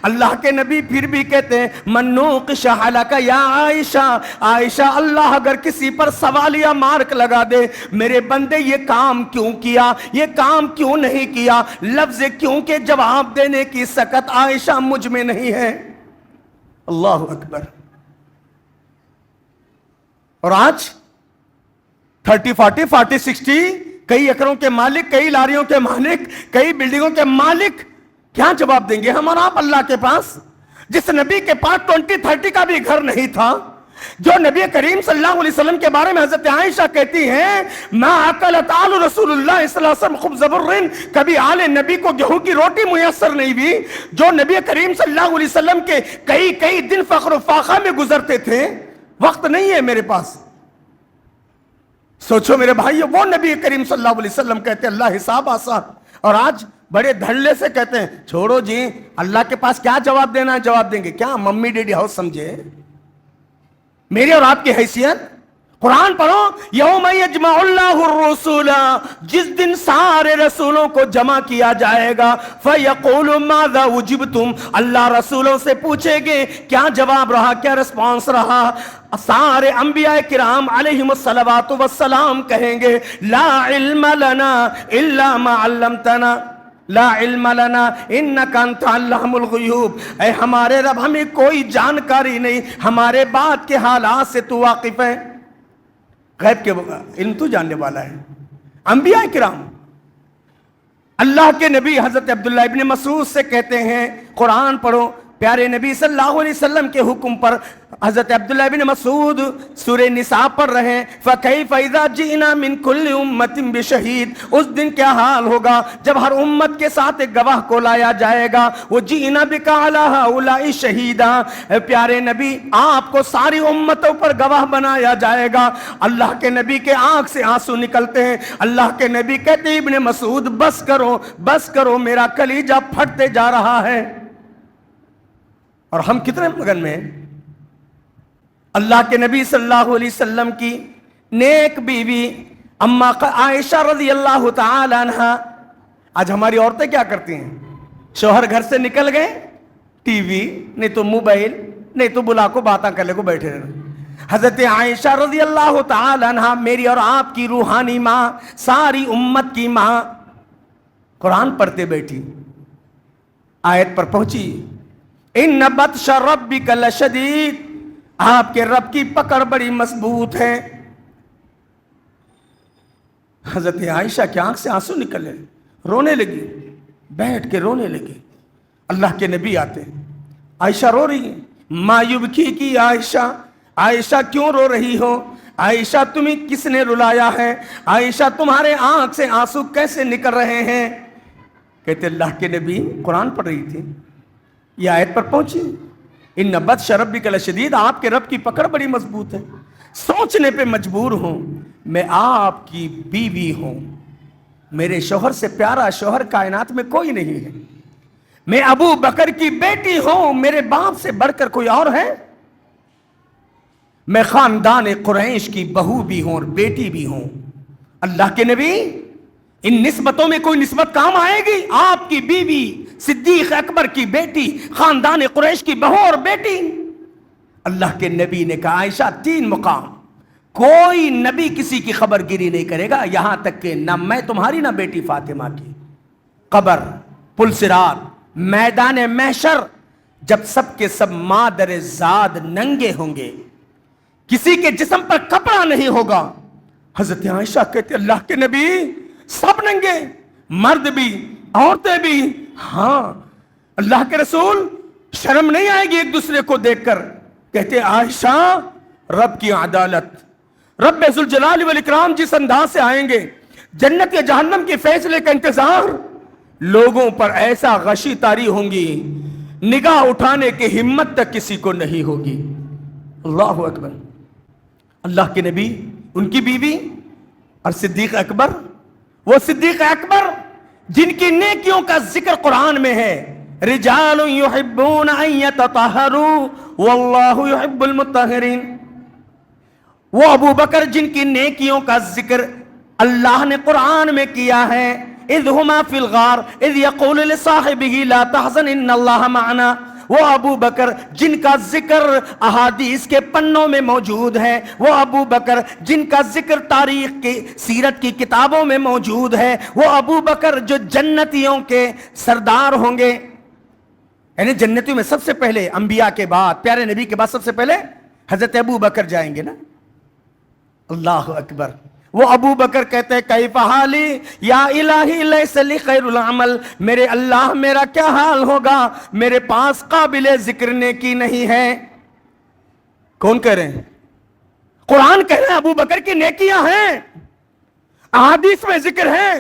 اللہ کے نبی پھر بھی کہتے ہیں منوقش حلق یا عائشہ، عائشہ اللہ اگر کسی پر سوالیہ مارک لگا دے میرے بندے یہ کام کیوں کیا، یہ کام کیوں نہیں کیا، لفظ کیوں کے جواب دینے کی سکت عائشہ مجھ میں نہیں ہے۔ اللہ اکبر۔ اور آج 30 40 40 60 کئی ایکڑوں کے مالک، کئی لاریوں کے مالک، کئی بلڈنگوں کے مالک کیا جواب دیں گے ہم اور آپ اللہ کے پاس؟ جس نبی کے پاس 20 30 کا بھی گھر نہیں تھا، جو نبی کریم صلی اللہ علیہ وسلم کے بارے میں حضرت عائشہ کہتی ہیں ما اکلت آل رسول اللہ صلی اللہ علیہ وسلم خبز برن، کبھی آل نبی کو گیہوں کی روٹی میسر نہیں ہوئی۔ جو نبی کریم صلی اللہ علیہ وسلم کے کئی دن فخر و فاخہ میں گزرتے تھے، وقت نہیں ہے میرے پاس۔ سوچو میرے بھائیو، وہ نبی کریم صلی اللہ علیہ وسلم کہتے ہیں اللہ حساب آسان، اور آج بڑے دھڑلے سے کہتے ہیں چھوڑو جی اللہ کے پاس کیا جواب دینا ہے، جواب دیں گے کیا ممی ڈیڈی ہاؤس سمجھے میری اور آپ کی حیثیت؟ قرآن پڑھو یوم یجمع اللہ الرسول، جس دن سارے رسولوں کو جمع کیا جائے گا، فَيَقُولُ مَاذَا وُجِبْتُمْ، اللہ رسولوں سے پوچھے گے کیا جواب رہا، کیا رسپانس رہا؟ سارے انبیاء کرام علیہم الصلوات والسلام کہیں گے لا علم لنا الا ما علمتنا، لا علم لنا انک انت علام الغیوب، اے ہمارے رب ہمیں کوئی جانکاری نہیں، ہمارے بعد کے حالات سے تو واقف ہے، غیب کے علم تو جاننے والا ہے۔ انبیاء کرام، اللہ کے نبی حضرت عبداللہ ابن مسعود سے کہتے ہیں قرآن پڑھو، پیارے نبی صلی اللہ علیہ وسلم کے حکم پر حضرت عبداللہ ابن مسعود سورہ نساء پڑھ رہے ہیں فَكَيْفَ إِذَا جِئْنَا مِن كُلِّ أُمَّةٍ بِشَهِيدٍ، اس دن کیا حال ہوگا جب ہر امت کے ساتھ ایک گواہ کو لایا جائے گا، وَجِئْنَا بِكَ عَلَىٰ هَؤُلَاءِ شَهِيدًا، پیارے نبی آپ کو ساری امتوں پر گواہ بنایا جائے گا۔ اللہ کے نبی کے آنکھ سے آنسو نکلتے ہیں، اللہ کے نبی کہتے ہیں ابن مسعود بس کرو بس کرو، میرا کلیجہ پھٹتے جا رہا ہے۔ اور ہم کتنے مگن میں ہیں؟ اللہ کے نبی صلی اللہ علیہ وسلم کی نیک بیوی اما عائشہ رضی اللہ تعالی عنہ، آج ہماری عورتیں کیا کرتی ہیں؟ شوہر گھر سے نکل گئے، ٹی وی نہیں تو موبائل نہیں تو بلا کو باتاں کرنے کو بیٹھے رہے۔ حضرت عائشہ رضی اللہ تعالی عنہ میری اور آپ کی روحانی ماں، ساری امت کی ماں، قرآن پڑھتے بیٹھی، آیت پر پہنچی ان بطش ربک لشدید، آپ کے رب کی پکڑ بڑی مضبوط ہے۔ حضرت عائشہ کی آنکھ سے آنسو نکلے، رونے لگی، بیٹھ کے رونے لگی۔ اللہ کے نبی آتے ہیں، عائشہ رو رہی ہے، ما یبکی کی عائشہ، عائشہ کیوں رو رہی ہو؟ عائشہ تمہیں کس نے رلایا ہے؟ عائشہ تمہارے آنکھ سے آنسو کیسے نکل رہے ہیں؟ کہتے اللہ کے نبی قرآن پڑھ رہی تھی، یہ آیت پر پہنچی ان بطش ربک لشدید، آپ کے رب کی پکڑ بڑی مضبوط ہے۔ سوچنے پہ مجبور ہوں، میں آپ کی بیوی ہوں، میرے شوہر سے پیارا شوہر کائنات میں کوئی نہیں ہے، میں ابو بکر کی بیٹی ہوں، میرے باپ سے بڑھ کر کوئی اور ہے، میں خاندان قریش کی بہو بھی ہوں اور بیٹی بھی ہوں۔ اللہ کے نبی، ان نسبتوں میں کوئی نسبت کام آئے گی؟ آپ کی بیوی، صدیق اکبر کی بیٹی، خاندان قریش کی بہو اور بیٹی۔ اللہ کے نبی نے کہا عائشہ 3 مقام، کوئی نبی کسی کی خبر گیری نہیں کرے گا، یہاں تک کہ نہ میں تمہاری نہ بیٹی فاطمہ کی۔ قبر، پل صراط، میدان محشر، جب سب کے سب مادر زاد ننگے ہوں گے، کسی کے جسم پر کپڑا نہیں ہوگا، حضرت عائشہ کہتے اللہ کے نبی سب ننگے، مرد بھی عورتیں بھی۔ ہاں اللہ کے رسول، شرم نہیں آئے گی ایک دوسرے کو دیکھ کر؟ کہتے عائشہ رب کی عدالت، رب ذوالجلال والاکرام جس انداز سے آئیں گے، جنت یا جہنم کے فیصلے کا انتظار، لوگوں پر ایسا غشی طاری ہوں گی، نگاہ اٹھانے کی ہمت تک کسی کو نہیں ہوگی۔ اللہ اکبر۔ اللہ کے نبی، ان کی بیوی اور صدیق اکبر، وہ صدیق اکبر جن کی نیکیوں کا ذکر قرآن میں ہے، رجال یحبون ان یتطہروا واللہ یحب المطہرین، وہ ابو بکر جن کی نیکیوں کا ذکر اللہ نے قرآن میں کیا ہے، اذ ہما فی الغار اذ یقول لصاحبہ لا تحزن ان اللہ معنا، وہ ابو بکر جن کا ذکر احادیث کے پنوں میں موجود ہے، وہ ابو بکر جن کا ذکر تاریخ کی سیرت کی کتابوں میں موجود ہے، وہ ابو بکر جو جنتیوں کے سردار ہوں گے، یعنی جنتیوں میں سب سے پہلے انبیاء کے بعد، پیارے نبی کے بعد سب سے پہلے حضرت ابو بکر جائیں گے نا۔ اللہ اکبر۔ وہ ابو بکر کہتے ہیں کیف حالی یا الہی لیس لی خیر العمل، میرے اللہ میرا کیا حال ہوگا، میرے پاس قابل ذکر نیکی نہیں ہے۔ کون کہہ رہے ہیں؟ قرآن کہہ رہے ہیں ابو بکر کی نیکیاں ہیں، احادیث میں ذکر ہے،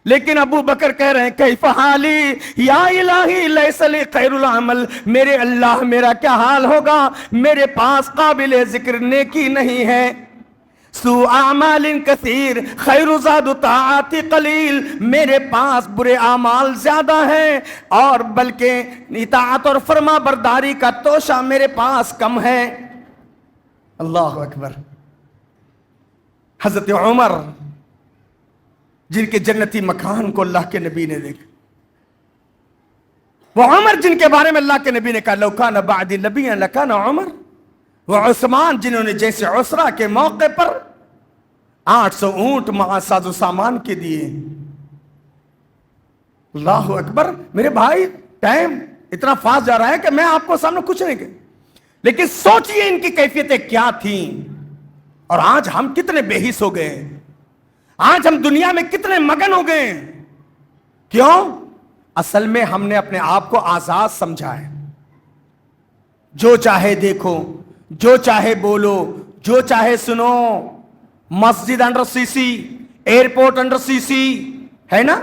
لیکن ابو بکر کہہ رہے ہیں کیف حالی یا الہی لیس لی خیر العمل، میرے اللہ میرا کیا حال ہوگا، میرے پاس قابل ذکر نیکی نہیں ہے۔ سو اعمال کثیر خیر زاد طاعات قلیل، میرے پاس برے اعمال زیادہ ہیں اور بلکہ اطاعت اور فرما برداری کا توشہ میرے پاس کم ہے۔ اللہ اکبر۔ حضرت عمر جن کے جنتی مکان کو اللہ کے نبی نے دیکھا، وہ عمر جن کے بارے میں اللہ کے نبی نے کہا لو کان بعدی نبیا لکان عمر، وہ عثمان جنہوں نے جیسے عسرہ کے موقع پر 800 اونٹ ساز و سامان کے دیے۔ اللہ اکبر۔ میرے بھائی ٹائم اتنا فاسٹ جا رہا ہے کہ میں آپ کو سامنے کچھ نہیں کہ، لیکن سوچئے ان کی کیفیتیں کیا تھیں، اور آج ہم کتنے بے حس ہو گئے، آج ہم دنیا میں کتنے مگن ہو گئے۔ کیوں؟ اصل میں ہم نے اپنے آپ کو آزاد سمجھا ہے، جو چاہے دیکھو، جو چاہے بولو، جو چاہے سنو، مسجد انڈر سی سی، ایئرپورٹ انڈر سی سی، ہے نا،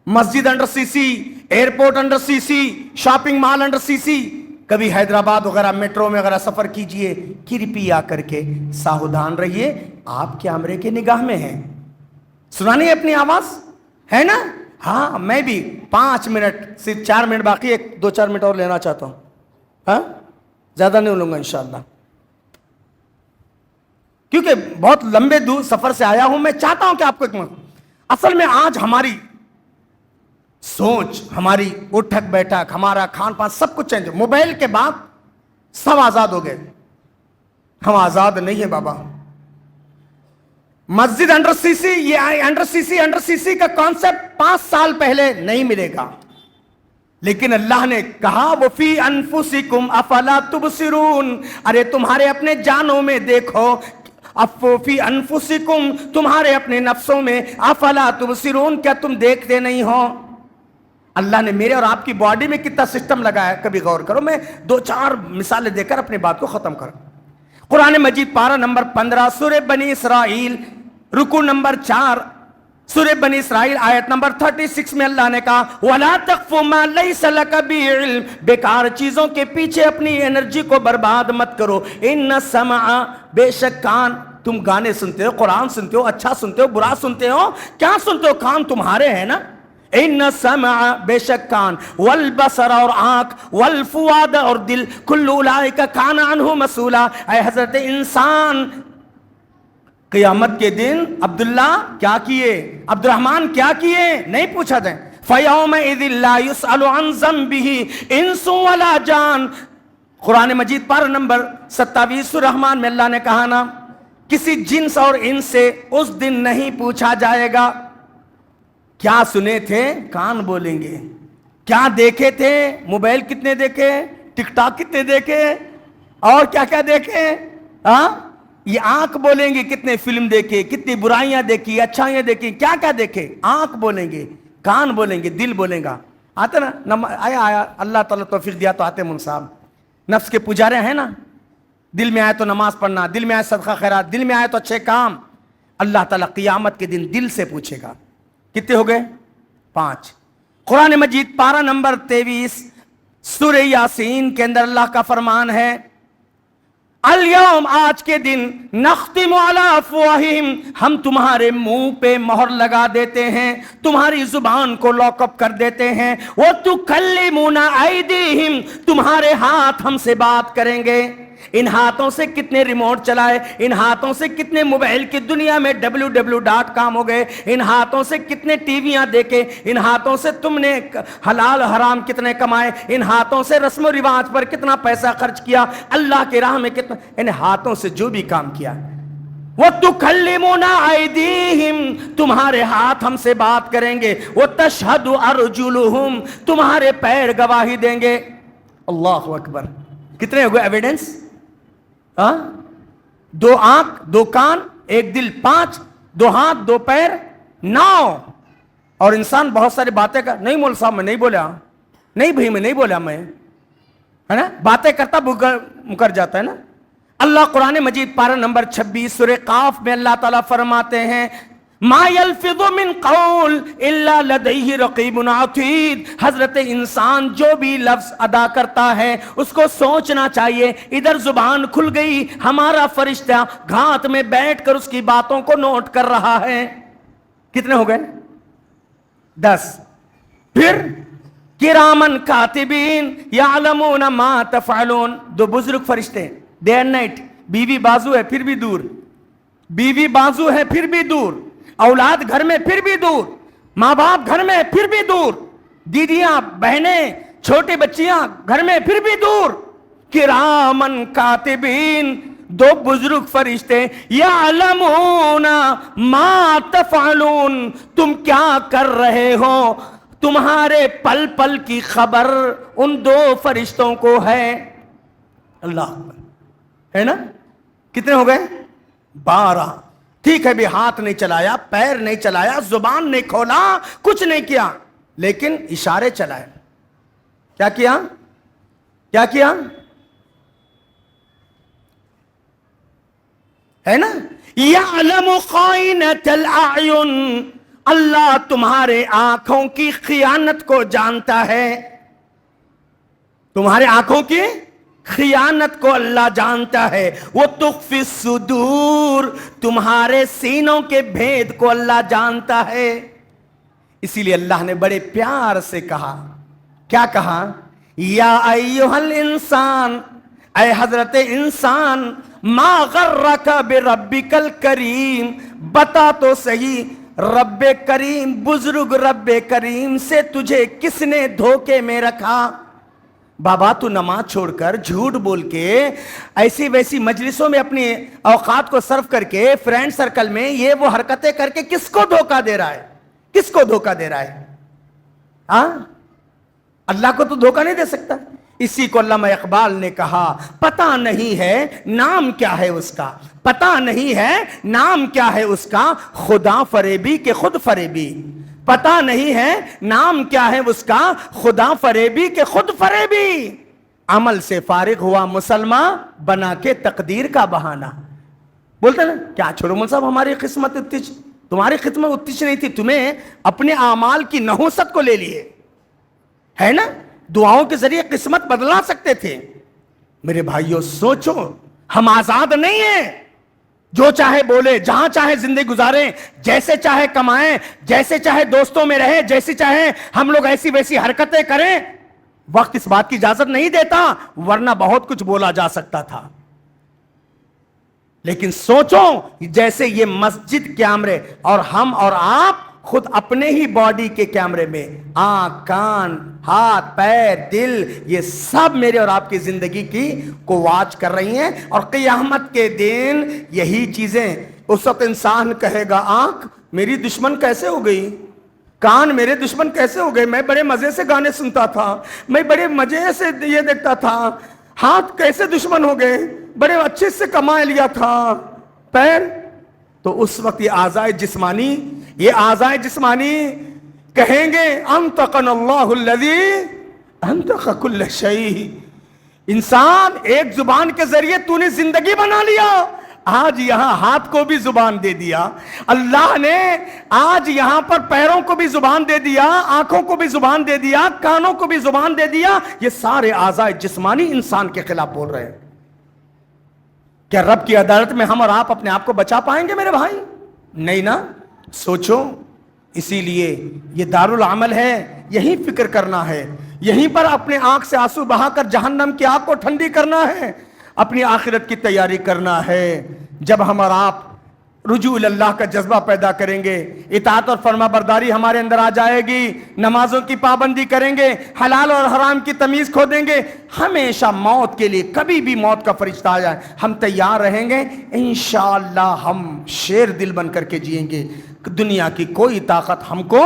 مسجد انڈر سی سی، ایئرپورٹ انڈر سی سی، شاپنگ مال انڈر سی سی۔ کبھی حیدرآباد وغیرہ میٹرو میں وغیرہ سفر کیجئے، کرپیا کر کے ساودھان رہیے، آپ کیمرے کے نگاہ میں ہیں۔ سنانی ہے اپنی آواز، ہے نا؟ ہاں میں بھی 5 منٹ، صرف 4 منٹ باقی ہے، 2-4 منٹ اور لینا چاہتا ہوں، ہاں زیادہ نہیں لوں گا انشاءاللہ، کیونکہ بہت لمبے دور سفر سے آیا ہوں۔ میں چاہتا ہوں کہ آپ کو ایک اصل میں آج ہماری سوچ، ہماری اٹھک بیٹھک، ہمارا کھان پان سب کچھ چینج ہے۔ موبائل کے بعد سب آزاد ہو گئے، ہم آزاد نہیں ہیں بابا۔ مسجد انڈر سی سی، یہ انڈر سی سی کا کانسیپٹ 5 سال پہلے نہیں ملے گا، لیکن اللہ نے کہا وَفِي أَنفُسِكُمْ أَفَلَا تُبْصِرُونَ، ارے تمہارے اپنے جانوں میں دیکھو، فِي أَنفُسِكُمْ تمہارے اپنے نفسوں میں، أَفَلَا تُبْصِرُونَ کیا تم دیکھتے نہیں ہو؟ اللہ نے میرے اور آپ کی باڈی میں کتنا سسٹم لگایا، کبھی غور کرو۔ میں 2-4 مثالیں دے کر اپنی بات کو ختم کروں۔ قرآن مجید پارہ نمبر 15 سورہ بنی اسرائیل رکوع نمبر 4 سورہ بنی اسرائیل آیت نمبر 36 میں اللہ نے کہا وَلَا تَقْفُ مَا لَيْسَ لَكَ بِهِ عِلْمٍ، بیکار چیزوں کے پیچھے اپنی انرجی کو برباد مت کرو. اِنَّ السَّمْعَ، بے شک کان، تم گانے سنتے ہو، قرآن سنتے ہو، اچھا سنتے ہو، برا سنتے ہو، کیا سنتے ہو؟ کان تمہارے ہیں نا. اِنَّ السَّمْعَ، بے شک کان، وَالْبَصَرَ اور آنکھ، وَالْفُؤَادَ اور دل، كُلُّ أُولَٰئِكَ كَانَ عَنْهُ مسئولا. اے حضرت انسان، قیامت کے دن عبداللہ کیا کیے، عبد الرحمن کیا کیے، نہیں پوچھا جائے. فَيَوْمَئِذٍ لَا يُسْأَلُ عَنْ ذَنبِهِ إِنسٌ وَلَا جَانٌ. قرآن مجید پارہ نمبر 27 سورہ رحمان میں اللہ نے کہا نا کسی جنس اور انس سے اس دن نہیں پوچھا جائے گا. کیا سنے تھے؟ کان بولیں گے. کیا دیکھے تھے؟ موبائل کتنے دیکھے، ٹک ٹاک کتنے دیکھے، اور کیا کیا دیکھے. یہ آنکھ بولیں گے کتنے فلم دیکھے، کتنی برائیاں دیکھی، اچھائیاں دیکھی، کیا کیا دیکھے. آنکھ بولیں گے، کان بولیں گے، دل بولیں گا. آتے نا آیا اللہ تعالیٰ توفیق دیا تو آتے. من صاحب نفس کے پجارے ہیں نا، دل میں آئے تو نماز پڑھنا، دل میں آئے صدقہ خیرات، دل میں آئے تو اچھے کام. اللہ تعالیٰ قیامت کے دن دل سے پوچھے گا. کتنے ہو گئے؟ 5. قرآن مجید پارہ نمبر 23 سورہ یاسین کے اندر اللہ کا فرمان ہے الیوم، آج کے دن، نختم علی افواہہم، ہم تمہارے منہ پہ مہر لگا دیتے ہیں، تمہاری زبان کو لاک اپ کر دیتے ہیں. وتکلمنا ایدیہم، تمہارے ہاتھ ہم سے بات کریں گے. ان ہاتھوں سے کتنے ریموٹ چلائے، ان ہاتھوں سے کتنے موبائل کی دنیا میں www.com ہو گئے، ان ہاتھوں سے کتنے ٹی ویاں دیکھے، ان ہاتھوں سے تم نے حلال حرام کتنے کمائے، ان ہاتھوں سے رسم و رواج پر کتنا پیسہ خرچ کیا، اللہ کی راہ میں کتنا، ان ہاتھوں سے جو بھی کام کیا. وَتُكَلِّمُنَا أَيْدِيهِمْ، تمہارے ہاتھ ہم سے بات کریں گے. وَتَشْهَدُ أَرْجُلُهُمْ، تمہارے پیر گواہی دیں گے. اللہ اکبر. کتنے ہو گئے ایویڈنس؟ 2 آنکھ، 2 کان، 1 دل، 5، 2 ہاتھ، 2 پیر، 9. اور انسان بہت ساری باتیں کر، نہیں مول صاحب میں نہیں بولا، نہیں بھائی میں نہیں بولا، میں ہے نا باتیں کرتا مکر جاتا ہے نا. اللہ قرآن مجید پارہ نمبر 26 سورہ قاف میں اللہ تعالیٰ فرماتے ہیں ما یلفظ من قول الا لدیہ رقیب عتید. حضرت انسان جو بھی لفظ ادا کرتا ہے اس کو سوچنا چاہیے. ادھر زبان کھل گئی، ہمارا فرشتہ گھات میں بیٹھ کر اس کی باتوں کو نوٹ کر رہا ہے. کتنے ہو گئے؟ 10. پھر کرامن کاتبین یعلمون ما تفعلون. 2 بزرگ فرشتے، ڈے اینڈ نائٹ. بیوی بازو ہے پھر بھی دور، بیوی بازو ہے پھر بھی دور، اولاد گھر میں پھر بھی دور، ماں باپ گھر میں پھر بھی دور، دیدیاں بہنیں چھوٹی بچیاں گھر میں پھر بھی دور. کرامن کاتبین، 2 بزرگ فرشتے، یعلمون ما تفعلون، تم کیا کر رہے ہو، تمہارے پل پل کی خبر ان 2 فرشتوں کو ہے. اللہ ہے نا. کتنے ہو گئے؟ 12. ٹھیک ہے بھی ہاتھ نہیں چلایا، پیر نہیں چلایا، زبان نہیں کھولا، کچھ نہیں کیا، لیکن اشارے چلائے. کیا کیا؟ کیا کیا ہے نا. یعلم خائنۃ الاعین، اللہ تمہارے آنکھوں کی خیانت کو جانتا ہے. تمہارے آنکھوں کی خیانت کو اللہ جانتا ہے. وہ تخفی الصدور، تمہارے سینوں کے بھید کو اللہ جانتا ہے. اسی لیے اللہ نے بڑے پیار سے کہا. کیا کہا؟ یا ایھا الانسان، اے حضرت انسان، ما غرک بربک الکریم، بتا تو صحیح رب کریم، بزرگ رب کریم سے تجھے کس نے دھوکے میں رکھا. بابا تو نماز چھوڑ کر جھوٹ بول کے ایسی ویسی مجلسوں میں اپنی اوقات کو صرف کر کے فرینڈ سرکل میں یہ وہ حرکتیں کر کے کس کو دھوکہ دے رہا ہے؟ کس کو دھوکہ دے رہا ہے؟ اللہ کو تو دھوکہ نہیں دے سکتا. اسی کو علامہ اقبال نے کہا پتہ نہیں ہے نام کیا ہے اس کا، پتہ نہیں ہے نام کیا ہے اس کا، خدا فریبی کہ خود فریبی. پتہ نہیں ہے نام کیا ہے اس کا، خدا فریبی کہ خود فریبی. عمل سے فارغ ہوا مسلمان بنا کے تقدیر کا بہانہ. بولتے نا کیا چھوڑو مول صاحب ہماری قسمت اتنی تمہاری خدمت اتنی نہیں تھی، تمہیں اپنے اعمال کی نحوست کو لے لیے، ہے نا؟ دعاؤں کے ذریعے قسمت بدلا سکتے تھے۔ میرے بھائیوں سوچو، ہم آزاد نہیں ہیں، جو چاہے بولے، جہاں چاہے زندگی گزاریں، جیسے چاہے کمائیں، جیسے چاہے دوستوں میں رہیں، جیسے چاہے ہم لوگ ایسی ویسی حرکتیں کریں۔ وقت اس بات کی اجازت نہیں دیتا، ورنہ بہت کچھ بولا جا سکتا تھا۔ لیکن سوچو، جیسے یہ مسجد کیمرے، اور ہم اور آپ خود اپنے ہی باڈی کے کیمرے میں، آنکھ، کان، ہاتھ، پیر، دل، یہ سب میرے اور آپ کی زندگی کی کو واچ کر رہی ہیں۔ اور قیامت کے دن یہی چیزیں، اس وقت انسان کہے گا آنکھ میری دشمن کیسے ہو گئی، کان میرے دشمن کیسے ہو گئے، میں بڑے مزے سے گانے سنتا تھا، میں بڑے مزے سے یہ دیکھتا تھا، ہاتھ کیسے دشمن ہو گئے، بڑے اچھے سے کما لیا تھا، پیر۔ تو اس وقت یہ اعضائے جسمانی کہیں گے انطقنا اللہ الذی انطق کل شیء، انسان ایک زبان کے ذریعے تو نے زندگی بنا لیا، آج یہاں ہاتھ کو بھی زبان دے دیا اللہ نے، آج یہاں پر پیروں کو بھی زبان دے دیا، آنکھوں کو بھی زبان دے دیا، کانوں کو بھی زبان دے دیا۔ یہ سارے اعضائے جسمانی انسان کے خلاف بول رہے ہیں۔ کیا رب کی عدالت میں ہم اور آپ اپنے آپ کو بچا پائیں گے میرے بھائی؟ نہیں نا؟ سوچو، اسی لیے یہ دارالعمل ہے، یہی فکر کرنا ہے، یہیں پر اپنے آنکھ سے آنسو بہا کر جہنم کی آگ کو ٹھنڈی کرنا ہے، اپنی آخرت کی تیاری کرنا ہے۔ جب ہم اور آپ رجوع اللہ کا جذبہ پیدا کریں گے، اطاعت اور فرما برداری ہمارے اندر آ جائے گی، نمازوں کی پابندی کریں گے، حلال اور حرام کی تمیز کھو دیں گے، ہمیشہ موت کے لیے کبھی بھی موت کا فرشتہ آ جائے ہم تیار رہیں گے، انشاءاللہ ہم شیر دل بن کر کے جئیں گے، دنیا کی کوئی طاقت ہم کو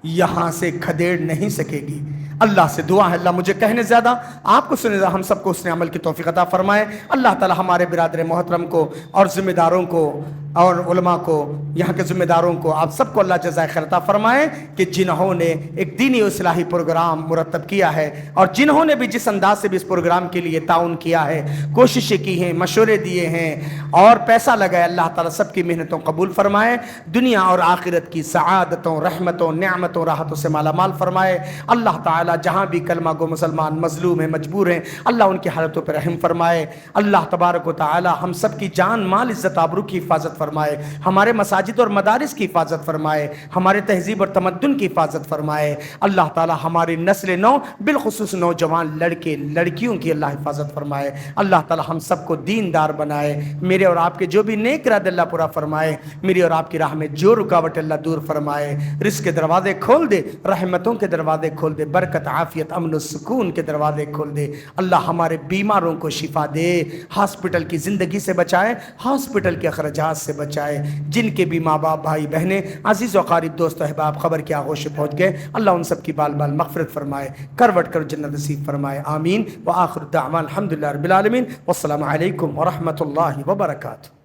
یہاں سے کھدیڑ نہیں سکے گی۔ اللہ سے دعا ہے اللہ مجھے کہنے زیادہ، آپ کو سنے زیادہ، ہم سب کو اس نے عمل کی توفیق عطا فرمائے۔ اللہ تعالی ہمارے برادر محترم کو اور ذمہ داروں کو اور علماء کو، یہاں کے ذمہ داروں کو، آپ سب کو اللہ جزائے خیر عطا فرمائے کہ جنہوں نے ایک دینی اصلاحی پروگرام مرتب کیا ہے، اور جنہوں نے بھی جس انداز سے بھی اس پروگرام کے لیے تعاون کیا ہے، کوششیں کی ہیں، مشورے دیے ہیں اور پیسہ لگائے، اللہ تعالیٰ سب کی محنتوں قبول فرمائے، دنیا اور آخرت کی سعادتوں، رحمتوں، نعمتوں، راحتوں سے مالا مال فرمائے۔ اللہ تعالیٰ جہاں بھی کلمہ گو مسلمان مظلوم ہیں، مجبور ہیں، اللہ ان کی حالتوں پر رحم فرمائے۔ اللہ تبارک و تعالی ہم سب کی جان، مال، عزت، آبرو کی حفاظت فرمائے، ہمارے مساجد اور مدارس کی حفاظت فرمائے، ہمارے تہذیب اور تمدن کی حفاظت فرمائے۔ اللہ تعالی ہماری نسل نو، بالخصوص نوجوان لڑکے لڑکیوں کی اللہ حفاظت فرمائے۔ اللہ تعالی ہم سب کو دیندار بنائے، میرے اور آپ کے جو بھی نیک ارادے اللہ پورا فرمائے، میری اور آپ کی راہ میں جو رکاوٹ اللہ دور فرمائے، رزق کے دروازے کھول دے، رحمتوں کے دروازے کھول دے، برکت، عافیت، امن و سکون کے دروازے کھول دے۔ اللہ ہمارے بیماروں کو شفا دے، ہاسپٹل کی زندگی سے بچائے، ہاسپٹل کے اخراجات سے بچائے، جن کے بھی ماں باپ، بھائی بہنیں، عزیز و قریب، دوست و احباب خبر کے آغوش سے پہنچ گئے، اللہ ان سب کی بال بال مغفرت فرمائے، کروٹ کر جنت نصیب فرمائے، آمین۔ وآخر دعوانا الحمدللہ رب العالمین، والسلام علیکم ورحمۃ اللہ وبرکاتہ۔